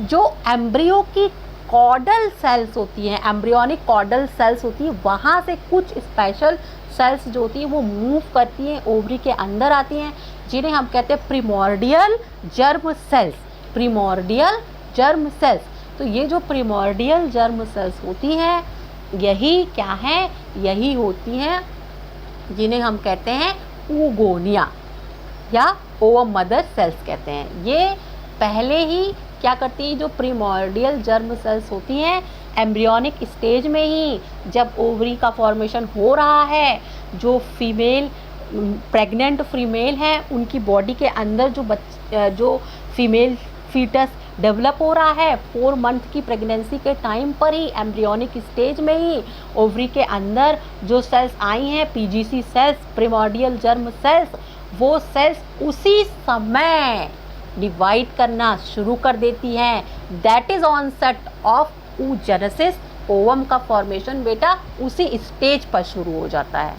जो एम्ब्रियो की कॉर्डल सेल्स होती हैं, एम्ब्रियोनिक कॉर्डल सेल्स होती है, वहाँ से कुछ स्पेशल सेल्स जो होती हैं वो मूव करती हैं, ओवरी के अंदर आती हैं, जिन्हें हम कहते हैं प्रिमोर्डियल जर्म सेल्स। प्रिमोर्डियल जर्म सेल्स, तो ये जो प्रिमोर्डियल जर्म सेल्स होती हैं यही क्या है, यही होती हैं जिन्हें हम कहते हैं oogonia या ओवम मदर सेल्स कहते हैं। ये पहले ही क्या करती हैं, जो प्रीमोर्डियल जर्म सेल्स होती हैं एम्ब्रियोनिक स्टेज में ही, जब ओवरी का फॉर्मेशन हो रहा है, जो फीमेल प्रेग्नेंट फीमेल है उनकी बॉडी के अंदर जो फीमेल फीटस डेवलप हो रहा है 4 मंथ की प्रेगनेंसी के टाइम पर ही, एम्ब्रियोनिक स्टेज में ही ओवरी के अंदर जो सेल्स आई हैं PGC cells, primordial germ cells, वो सेल्स उसी समय डिवाइड करना शुरू कर देती हैं। That is onset of oogenesis। Ovum का फॉर्मेशन बेटा उसी स्टेज पर शुरू हो जाता है।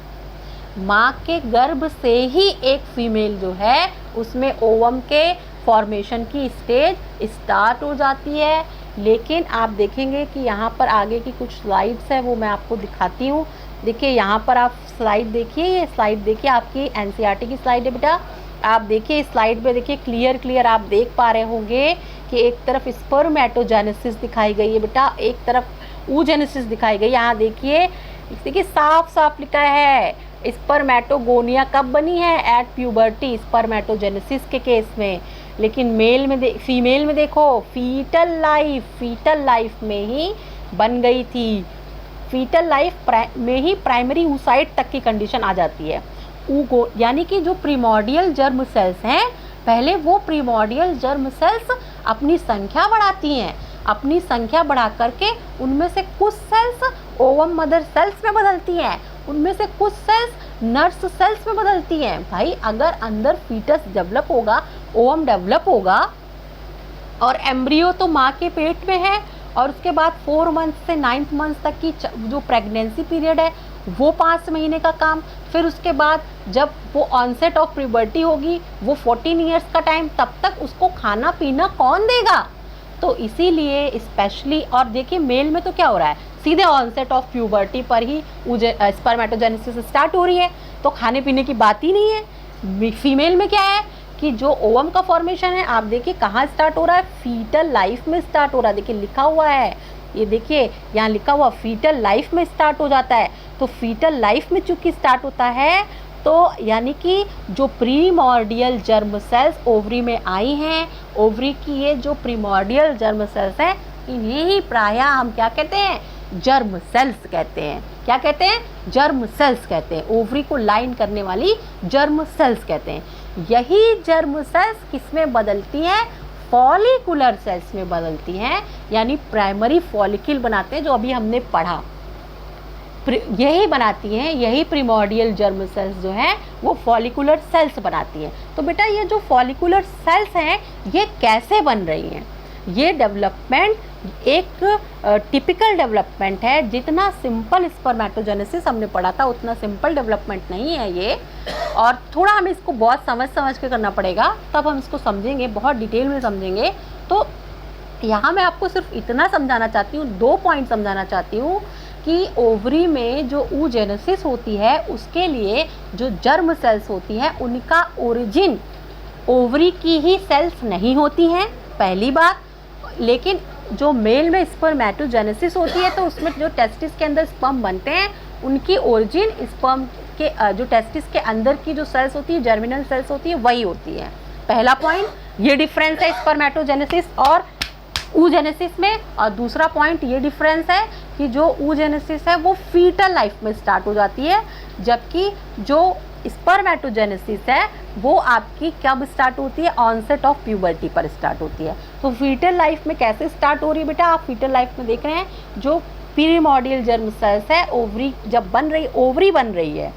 माँ के गर्भ से ही एक फीमेल जो है उसमें ओवम के फॉर्मेशन की स्टेज स्टार्ट हो जाती है। लेकिन आप देखेंगे कि यहाँ पर आगे की कुछ स्लाइड्स है वो मैं आपको दिखाती हूँ। देखिए यहाँ पर आप स्लाइड देखिए, ये स्लाइड देखिए आपकी NCERT की स्लाइड है बेटा। आप देखिए इस स्लाइड पे देखिए क्लियर आप देख पा रहे होंगे कि एक तरफ स्पर्मेटोजेनेसिस दिखाई गई है बेटा, एक तरफ oogenesis दिखाई गई। यहाँ देखिए साफ लिखा है स्पर्मेटोगोनिया कब बनी है, एट प्यूबर्टी, स्पर्मेटोजेनेसिस के केस में। लेकिन मेल में फीमेल में देखो फीटल लाइफ में ही बन गई थी। फीटल लाइफ में ही प्राइमरी oocyte तक की कंडीशन आ जाती है। यानी कि जो प्रीमोर्डियल जर्म सेल्स हैं, पहले वो प्रीमोर्डियल जर्म सेल्स अपनी संख्या बढ़ाती हैं, अपनी संख्या बढ़ा करके उनमें से कुछ सेल्स ओवम मदर सेल्स में बदलती हैं, उनमें से कुछ सेल्स नर्स सेल्स में बदलती हैं। भाई अगर अंदर फीटस डेवलप होगा, ओवम डेवलप होगा और एम्ब्रियो तो माँ के पेट में है, और उसके बाद 4 मंथ से 9th मंथ तक की जो प्रेगनेंसी पीरियड है वो 5 महीने का काम, फिर उसके बाद जब वो ऑनसेट ऑफ प्यूबर्टी होगी वो 14 ईयर्स का टाइम, तब तक उसको खाना पीना कौन देगा। तो इसीलिए स्पेशली, और देखिए मेल में तो क्या हो रहा है, सीधे ऑनसेट ऑफ प्यूबर्टी पर ही स्पर्मेटोजेनेसिस स्टार्ट हो रही है, तो खाने पीने की बात ही नहीं है। फीमेल में क्या है कि जो ओवम का फॉर्मेशन है, आप देखिए कहाँ स्टार्ट हो रहा है, फीटल लाइफ में स्टार्ट हो रहा है। देखिए लिखा हुआ है, ये देखिए यहाँ लिखा हुआ फीटल लाइफ में स्टार्ट हो जाता है। तो फीटल लाइफ में चूँकि स्टार्ट होता है तो यानी कि जो प्रीमोर्डियल जर्म सेल्स ओवरी में आई हैं, ओवरी की ये जो प्रीमोर्डियल जर्म सेल्स हैं, इन्हें ही प्रायः हम क्या कहते हैं, जर्म सेल्स कहते हैं। क्या कहते हैं, जर्म सेल्स कहते हैं। ओवरी को लाइन करने वाली जर्म सेल्स कहते हैं। यही जर्म सेल्स किसमें बदलती हैं, फॉलिकुलर सेल्स में बदलती हैं, यानी प्राइमरी फॉलिकल बनाते हैं, जो अभी हमने पढ़ा यही बनाती हैं। यही प्रीमोर्डियल जर्म सेल्स जो हैं वो फॉलिकुलर सेल्स बनाती हैं। तो बेटा ये जो फॉलिकुलर सेल्स हैं ये कैसे बन रही हैं, ये डेवलपमेंट एक टिपिकल डेवलपमेंट है। जितना सिंपल स्पर्मेटोजेनेसिस हमने पढ़ा था उतना सिंपल डेवलपमेंट नहीं है ये, और थोड़ा हमें इसको बहुत समझ के करना पड़ेगा, तब हम इसको समझेंगे, बहुत डिटेल में समझेंगे। तो यहाँ मैं आपको सिर्फ इतना समझाना चाहती हूँ, 2 पॉइंट समझाना चाहती हूँ कि ओवरी में जो oogenesis होती है उसके लिए जो जर्म सेल्स होती हैं उनका ओरिजिन ओवरी की ही सेल्स नहीं होती हैं, पहली बात। लेकिन जो मेल में स्पर्मेटोजेनेसिस होती है तो उसमें जो टेस्टिस के अंदर स्पर्म बनते हैं उनकी ओरिजिन स्पर्म के जो टेस्टिस के अंदर की जो सेल्स होती है, जर्मिनल सेल्स होती है, वही होती है। पहला पॉइंट ये डिफरेंस है स्पर्मेटोजेनेसिस और oogenesis में। और दूसरा पॉइंट ये डिफरेंस है कि जो oogenesis है वो फीटल लाइफ में स्टार्ट हो जाती है, जबकि जो स्पर्मेटोजेनेसिस है वो आपकी कब स्टार्ट होती है, ऑनसेट ऑफ प्यूबर्टी पर स्टार्ट होती है। तो फीटल लाइफ में कैसे स्टार्ट हो रही है बेटा, आप फीटल लाइफ में देख रहे हैं जो प्रीमॉर्डियल जर्म सेल्स है, ओवरी जब बन रही, ओवरी बन रही है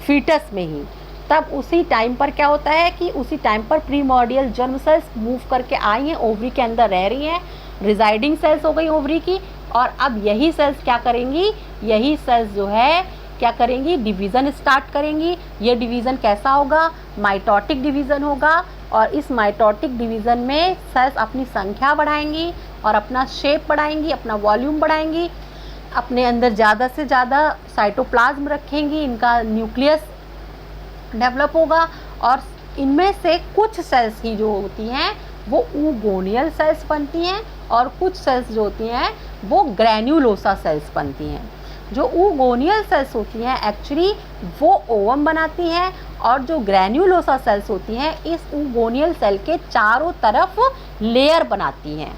फीटस में ही, तब उसी टाइम पर क्या होता है कि उसी टाइम पर प्रीमॉर्डियल जर्म सेल्स मूव करके आई हैं, ओवरी के अंदर रह रही हैं, रिजाइडिंग सेल्स हो गई ओवरी की। और अब यही सेल्स क्या करेंगी, यही सेल्स जो है क्या करेंगी, डिवीज़न स्टार्ट करेंगी। ये डिवीज़न कैसा होगा, माइटोटिक डिवीज़न होगा। और इस माइटोटिक डिवीज़न में सेल्स अपनी संख्या बढ़ाएंगी और अपना शेप बढ़ाएंगी, अपना वॉल्यूम बढ़ाएंगी, अपने अंदर ज़्यादा से ज़्यादा साइटोप्लाज्म रखेंगी, इनका न्यूक्लियस डेवलप होगा। और इनमें से कुछ सेल्स ही जो होती हैं वो oogonal सेल्स बनती हैं, और कुछ सेल्स जो होती हैं वो ग्रैन्युलोसा सेल्स बनती हैं। जो oogonal सेल्स होती हैं एक्चुअली वो ओवम बनाती हैं, और जो ग्रैन्युलोसा सेल्स होती हैं इस oogonal सेल के चारों तरफ लेयर बनाती हैं।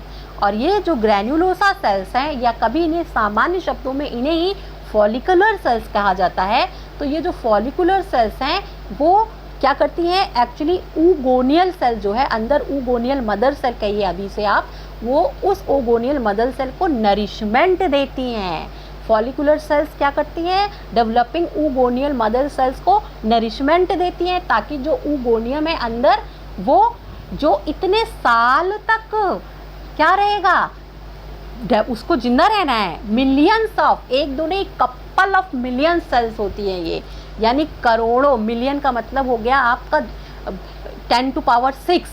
और ये जो ग्रैन्युलोसा सेल्स हैं, या कभी इन्हें सामान्य शब्दों में इन्हें ही फॉलिकुलर सेल्स कहा जाता है। तो ये जो फॉलिकुलर सेल्स हैं वो क्या करती हैं, एक्चुअली oogonal सेल जो है अंदर, oogonal मदर सेल कहिए अभी से आप, वो उस oogonal मदर सेल को नरिशमेंट देती हैं। फॉलिकुलर सेल्स क्या करती हैं, डेवलपिंग oogonal मदर सेल्स को नरिशमेंट देती हैं, ताकि जो oogonia में अंदर वो जो इतने साल तक क्या रहेगा, उसको जिंदा रहना है। मिलियंस ऑफ, एक दो नहीं, कपल ऑफ मिलियन सेल्स होती हैं ये, यानी करोड़ों, मिलियन का मतलब हो गया आपका 10⁻⁶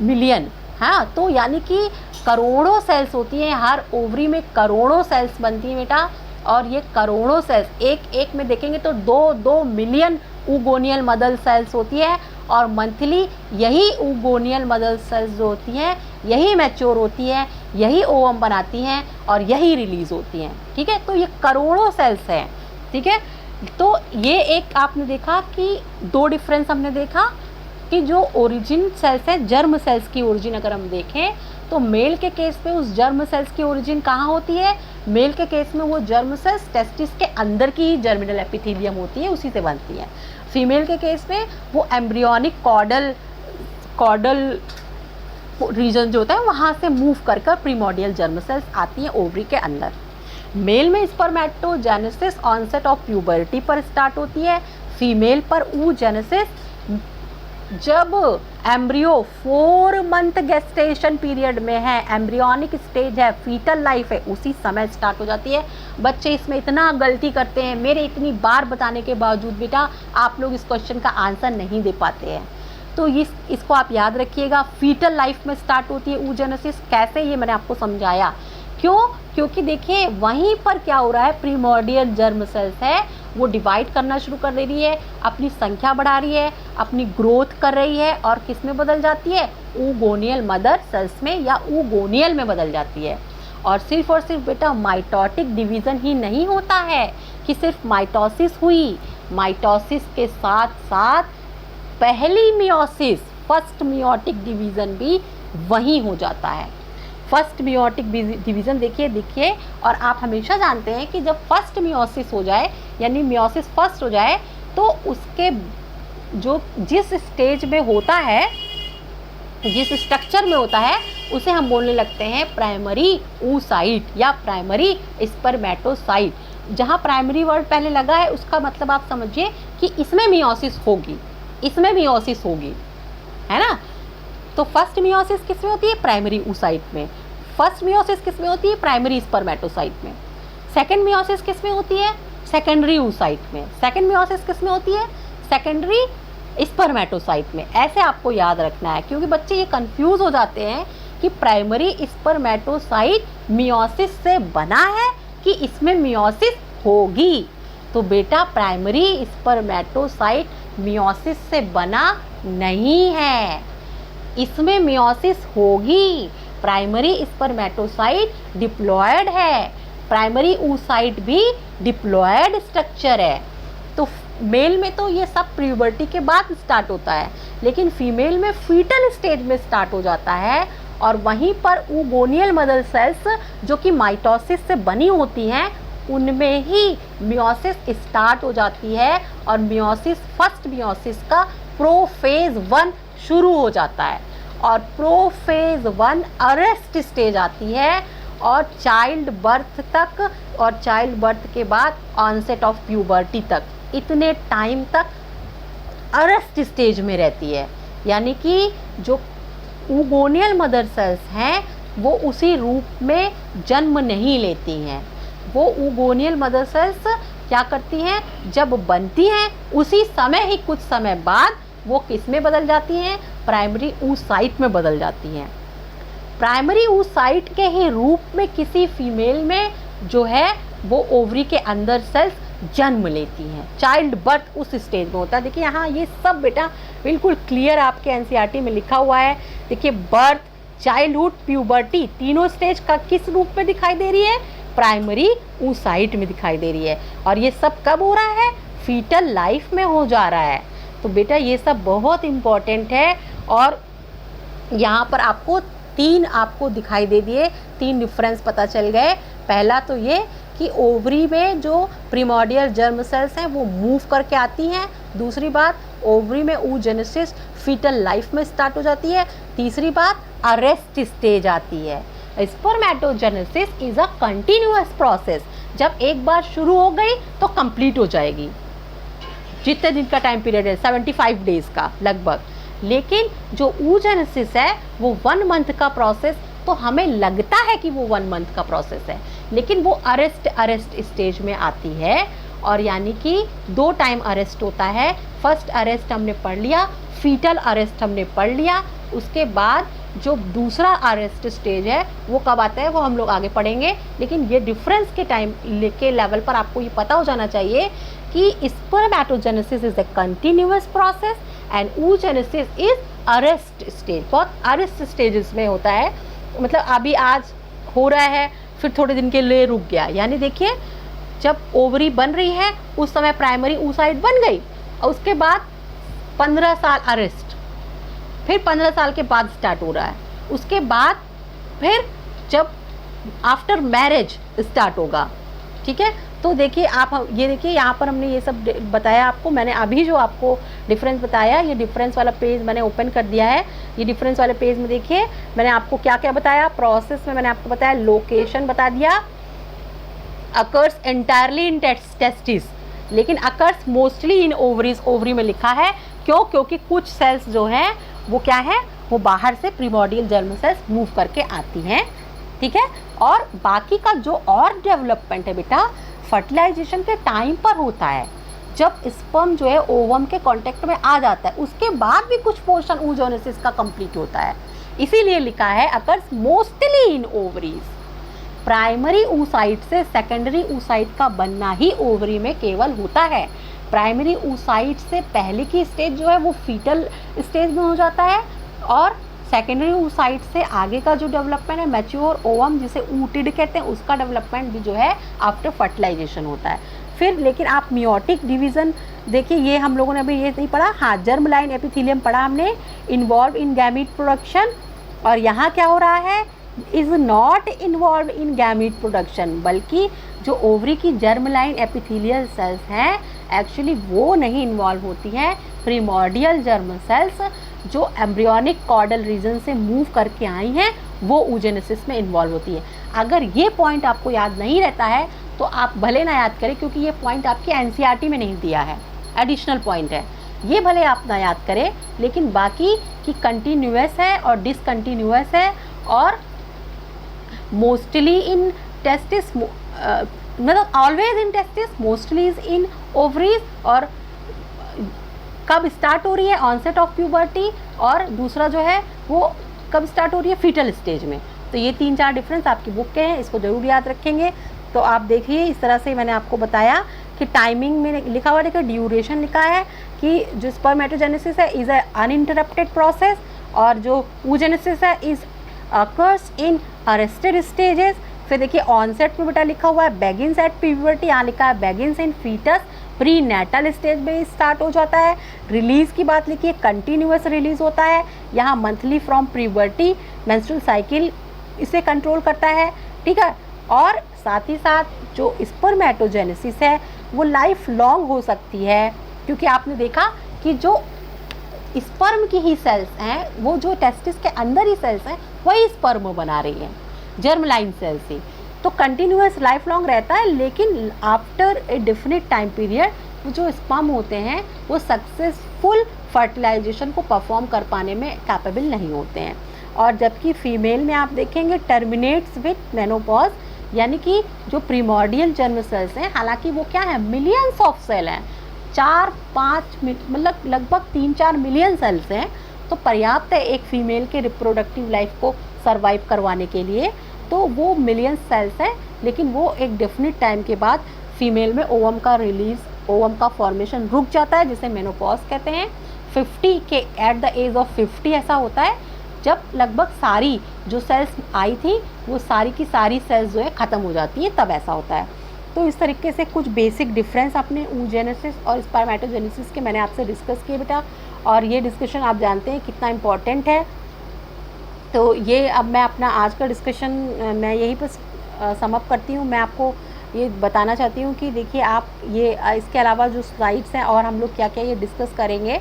मिलियन। हाँ, तो यानी कि करोड़ों सेल्स होती हैं, हर ओवरी में करोड़ों सेल्स बनती हैं बेटा। और ये करोड़ों सेल्स एक एक में देखेंगे तो 2 मिलियन oogonal मदर सेल्स होती है। और मंथली यही oogonal मदर सेल्स जो होती हैं यही मैच्योर होती है, यही ओवम बनाती हैं और यही रिलीज़ होती हैं। ठीक है, तो ये करोड़ों सेल्स हैं। ठीक है, तो ये एक आपने देखा कि दो डिफरेंस हमने देखा कि जो ओरिजिन सेल्स है, जर्म सेल्स की ओरिजिन अगर हम देखें तो मेल के केस में उस जर्म सेल्स की ओरिजिन कहाँ होती है, मेल के केस में वो जर्म सेल्स टेस्टिस के अंदर की ही जर्मिनल एपिथेलियम होती है, उसी से बनती है। फीमेल के केस में वो एम्ब्रियोनिक कॉर्डल रीजन जो होता है वहाँ से मूव कर कर प्रीमॉर्डियल जर्म सेल्स आती हैं ओवरी के अंदर। मेल में स्पर्मेटोजेनेसिस ऑनसेट ऑफ प्यूबर्टी पर स्टार्ट होती है, फीमेल पर oogenesis जब एम्ब्रियो 4 मंथ गेस्टेशन पीरियड में है, एम्ब्रियोनिक स्टेज है, फीटल लाइफ है, उसी समय स्टार्ट हो जाती है। बच्चे इसमें इतना गलती करते हैं, मेरे इतनी बार बताने के बावजूद बेटा आप लोग इस क्वेश्चन का आंसर नहीं दे पाते हैं। तो इसको आप याद रखिएगा, फीटल लाइफ में स्टार्ट होती है oogenesis। कैसे, ये मैंने आपको समझाया। क्यों, क्योंकि देखिए वहीं पर क्या हो रहा है, प्रीमॉर्डियल जर्म सेल्स है वो डिवाइड करना शुरू कर दे रही है, अपनी संख्या बढ़ा रही है, अपनी ग्रोथ कर रही है, और किस में बदल जाती है, oogonal मदर सेल्स में या oogonal में बदल जाती है। और सिर्फ बेटा माइटोटिक डिवीज़न ही नहीं होता है कि सिर्फ माइटोसिस हुई, माइटोसिस के साथ साथ पहली मियोसिस, फर्स्ट मियोटिक डिवीज़न भी वहीं हो जाता है। फर्स्ट मियोटिक डिवीज़न देखिए, और आप हमेशा जानते हैं कि जब फर्स्ट मियोसिस हो जाए, यानी मियोसिस फर्स्ट हो जाए, तो उसके जो जिस स्टेज में होता है, जिस स्ट्रक्चर में होता है, उसे हम बोलने लगते हैं प्राइमरी oocyte या प्राइमरी स्पर्मेटोसाइट। जहाँ प्राइमरी वर्ड पहले लगा है उसका मतलब आप समझिए कि इसमें मियोसिस होगी, इसमें मियोसिस होगी, है ना। तो फर्स्ट मियोसिस किस में होती है, प्राइमरी oocyte में। फर्स्ट मियोसिस किस में होती है, प्राइमरी स्पर्मेटोसाइट में। सेकंड मियोसिस किस में होती है, सेकेंडरी oocyte में। सेकंड मियोसिस किस में होती है, सेकेंडरी स्पर्मेटोसाइट में। ऐसे आपको याद रखना है, क्योंकि बच्चे ये कंफ्यूज हो जाते हैं कि प्राइमरी स्पर्मेटोसाइट मियोसिस से बना है कि इसमें मियोसिस होगी। तो बेटा प्राइमरी स्पर्मेटोसाइट मियोसिस से बना नहीं है, इसमें मियोसिस होगी। प्राइमरी स्पर्मेटोसाइट डिप्लॉयड है, प्राइमरी oocyte भी डिप्लॉयड स्ट्रक्चर है। तो मेल में तो ये सब प्यूबर्टी के बाद स्टार्ट होता है, लेकिन फीमेल में फीटल स्टेज में स्टार्ट हो जाता है। और वहीं पर oogoneal मदर सेल्स जो कि माइटोसिस से बनी होती हैं, उनमें ही मियोसिस स्टार्ट हो जाती है और मियोसिस, फर्स्ट मियोसिस का प्रोफेज 1 शुरू हो जाता है और प्रोफेज 1 अरेस्ट स्टेज आती है और चाइल्ड बर्थ तक, और चाइल्ड बर्थ के बाद ऑनसेट ऑफ प्यूबर्टी तक, इतने टाइम तक अरेस्ट स्टेज में रहती है। यानी कि जो oogoneal मदर सेल्स हैं वो उसी रूप में जन्म नहीं लेती हैं। वो oogoneal मदर सेल्स क्या करती हैं, जब बनती हैं उसी समय ही कुछ समय बाद वो किस में बदल जाती हैं, प्राइमरी oocyte में बदल जाती हैं। प्राइमरी oocyte के ही रूप में किसी फीमेल में जो है वो ओवरी के अंदर सेल्स जन्म लेती हैं। चाइल्ड बर्थ उस स्टेज में होता है। देखिए यहाँ ये सब बेटा बिल्कुल क्लियर आपके एनसीईआरटी में लिखा हुआ है। देखिए बर्थ, चाइल्डहुड, प्यूबर्टी, तीनों स्टेज का किस रूप में दिखाई दे रही है, प्राइमरी oocyte में दिखाई दे रही है। और ये सब कब हो रहा है, फीटल लाइफ में हो जा रहा है। तो बेटा ये सब बहुत इम्पॉर्टेंट है। और यहाँ पर आपको 3 आपको दिखाई दे दिए, 3 डिफरेंस पता चल गए। पहला तो ये कि ओवरी में जो प्रिमोर्डियल जर्म सेल्स हैं वो मूव करके आती हैं। दूसरी बात, ओवरी में oogenesis फीटल लाइफ में स्टार्ट हो जाती है। तीसरी बात, अरेस्ट स्टेज आती है। Spermatogenesis is a continuous process. जब एक बार शुरू हो गई तो कंप्लीट हो जाएगी। जितने दिन का टाइम पीरियड है 75 डेज का लगभग। लेकिन जो oogenesis है वो 1 मंथ का प्रोसेस, तो हमें लगता है कि वो 1 मंथ का प्रोसेस है, लेकिन वो अरेस्ट स्टेज में आती है। और यानी कि 2 टाइम अरेस्ट होता है। फर्स्ट अरेस्ट हमने पढ़ लिया, फीटल अरेस्ट हमने पढ़ लिया। उसके बाद जो दूसरा अरेस्ट स्टेज है वो कब आता है वो हम लोग आगे पढ़ेंगे। लेकिन ये डिफरेंस के टाइम के लेवल पर आपको ये पता हो जाना चाहिए कि spermatogenesis is a continuous process and oogenesis is arrest stage. बहुत अरेस्ट स्टेजेस में होता है, मतलब अभी आज हो रहा है फिर थोड़े दिन के लिए रुक गया। यानी देखिए जब ओवरी बन रही है उस समय प्राइमरी oocyte बन गई और उसके बाद 15 साल अरेस्ट, फिर 15 साल के बाद स्टार्ट हो रहा है। उसके बाद फिर जब आफ्टर मैरिज स्टार्ट होगा, ठीक है। तो देखिए आप ये देखिए यहाँ पर हमने ये सब बताया आपको। मैंने अभी जो आपको डिफरेंस बताया, ये डिफरेंस वाला पेज मैंने ओपन कर दिया है। ये डिफरेंस वाले पेज में देखिए मैंने आपको क्या क्या बताया। प्रोसेस में मैंने आपको बताया, लोकेशन बता दिया, अकर्स एंटायरली इन टेस्टिस, लेकिन occurs mostly in ovaries, ovary में लिखा है। क्यों? क्योंकि कुछ सेल्स जो हैं वो क्या है, वो बाहर से प्रिमोर्डियल जर्म सेल्स मूव करके आती हैं, ठीक है। और बाकी का जो और डेवलपमेंट है बेटा फर्टिलाइजेशन के टाइम पर होता है, जब स्पर्म जो है ओवम के कांटेक्ट में आ जाता है, उसके बाद भी कुछ पोर्शन oogenesis का कंप्लीट होता है। इसीलिए लिखा है occurs mostly in ovaries. Primary oocyte से सेकेंडरी oocyte का बनना ही ओवरी में केवल होता है। प्राइमरी oocyte से पहले की स्टेज जो है वो फीटल स्टेज में हो जाता है और सेकेंडरी oocyte से आगे का जो डेवलपमेंट है मैच्योर ओवम जिसे ooted कहते हैं, उसका डेवलपमेंट भी जो है आफ्टर फर्टिलाइजेशन होता है। फिर लेकिन आप मियोटिक डिवीज़न देखिए, ये हम लोगों ने अभी ये नहीं पढ़ा। हाँ, जर्म लाइन एपिथेलियम पढ़ा हमने, इन्वॉल्व इन गैमीट प्रोडक्शन। और यहाँ क्या हो रहा है, is not involve in gamete production, बल्कि जो ओवरी की जर्म लाइन एपिथेलियल सेल्स हैं एक्चुअली वो नहीं इन्वॉल्व होती हैं। प्रिमोर्डियल जर्म सेल्स जो एम्ब्रियोनिक कॉर्डल रीजन से मूव करके आई हैं वो oogenesis में इन्वॉल्व होती है। अगर ये पॉइंट आपको याद नहीं रहता है तो आप भले ना याद करें, क्योंकि ये पॉइंट आपके एनसीईआरटी में नहीं दिया है, एडिशनल पॉइंट है, ये भले आप ना याद करें, लेकिन बाकी की कंटिन्यूअस है और डिसकंटिन्यूअस है और मोस्टली इन टेस्टिस, मतलब always in testis, mostly is in ovaries. और कब स्टार्ट हो रही है, ऑनसेट ऑफ प्यूबर्टी, और दूसरा जो है वो कब स्टार्ट हो रही है, फीटल स्टेज में। तो ये 3-4 डिफरेंस आपकी बुक के हैं, इसको ज़रूर याद रखेंगे। तो आप देखिए इस तरह से मैंने आपको बताया कि टाइमिंग में लिखा हुआ, देखिए ड्यूरेशन लिखा है कि जो स्पर्मेटोजेनेसिस है इज़ अ अनइंटरप्टेड प्रोसेस, और जो oogenesis है is occurs in arrested stages. फिर देखिए ऑनसेट में बेटा लिखा हुआ है बेगिन्स एट प्यूबर्टी, यहाँ लिखा है बेगिन्स इन फीटस, प्री नेटल स्टेज में स्टार्ट हो जाता है। रिलीज़ की बात लिखिए, कंटिन्यूअस रिलीज़ होता है, यहाँ monthly from puberty, menstrual cycle इसे कंट्रोल करता है, ठीक है। और साथ ही साथ जो स्पर्मेटोजेनेसिस है वो लाइफ लॉन्ग हो सकती है, क्योंकि आपने देखा कि जो स्पर्म की ही सेल्स हैं, वो जो टेस्टिस के अंदर ही सेल्स हैं, वही स्पर्म बना रही हैं, जर्म लाइन सेल्स ही। तो कंटिन्यूअस लाइफ लॉन्ग रहता है, लेकिन after a definite time period वो जो स्पर्म होते हैं वो सक्सेसफुल फर्टिलाइजेशन को परफॉर्म कर पाने में कैपेबल नहीं होते हैं। और जबकि फीमेल में आप देखेंगे टर्मिनेट्स विथ मेनोपॉज, यानी कि जो प्रीमोर्डियल जर्म सेल्स हैं, हालांकि वो क्या है, मिलियंस ऑफ सेल हैं, 4-5 मतलब लगभग 3-4 मिलियन सेल्स हैं, तो पर्याप्त है एक फीमेल के रिप्रोडक्टिव लाइफ को सरवाइव करवाने के लिए। तो वो मिलियन सेल्स हैं, लेकिन वो एक डेफिनेट टाइम के बाद फीमेल में ओवम का रिलीज, ओवम का फॉर्मेशन रुक जाता है, जिसे मेनोपॉज कहते हैं। 50 के एट द एज ऑफ 50 ऐसा होता है जब लगभग सारी जो सेल्स आई थी वो सारी की सारी सेल्स जो है ख़त्म हो जाती हैं, तब ऐसा होता है। तो इस तरीके से कुछ बेसिक डिफरेंस अपने oogenesis और स्पर्मेटोजेनेसिस के मैंने आपसे डिस्कस किए बेटा, और ये डिस्कशन आप जानते हैं कितना इम्पॉर्टेंट है। तो ये अब मैं अपना आज का डिस्कशन मैं यहीं पर समअप करती हूँ। मैं आपको ये बताना चाहती हूँ कि देखिए आप ये इसके अलावा जो स्लाइड्स हैं और हम लोग क्या क्या ये डिस्कस करेंगे,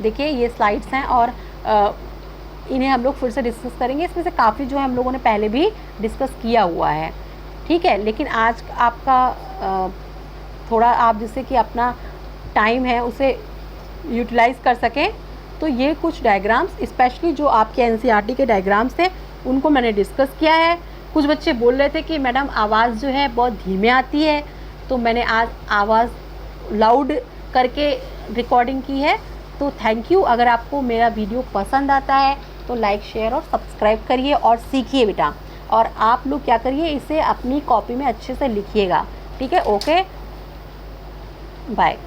देखिए ये स्लाइड्स हैं और इन्हें हम लोग फिर से डिस्कस करेंगे। इसमें से काफ़ी जो है हम लोगों ने पहले भी डिस्कस किया हुआ है, ठीक है। लेकिन आज आपका थोड़ा आप जिससे कि अपना टाइम है उसे यूटिलाइज़ कर सकें, तो ये कुछ डायग्राम्स, स्पेशली जो आपके एनसीईआरटी के डायग्राम्स थे उनको मैंने डिस्कस किया है। कुछ बच्चे बोल रहे थे कि मैडम आवाज़ जो है बहुत धीमे आती है, तो मैंने आज आवाज़ लाउड करके रिकॉर्डिंग की है। तो थैंक यू। अगर आपको मेरा वीडियो पसंद आता है तो लाइक, शेयर और सब्सक्राइब करिए और सीखिए बेटा। और आप लोग क्या करिए, इसे अपनी कॉपी में अच्छे से लिखिएगा, ठीक है। Okay, bye.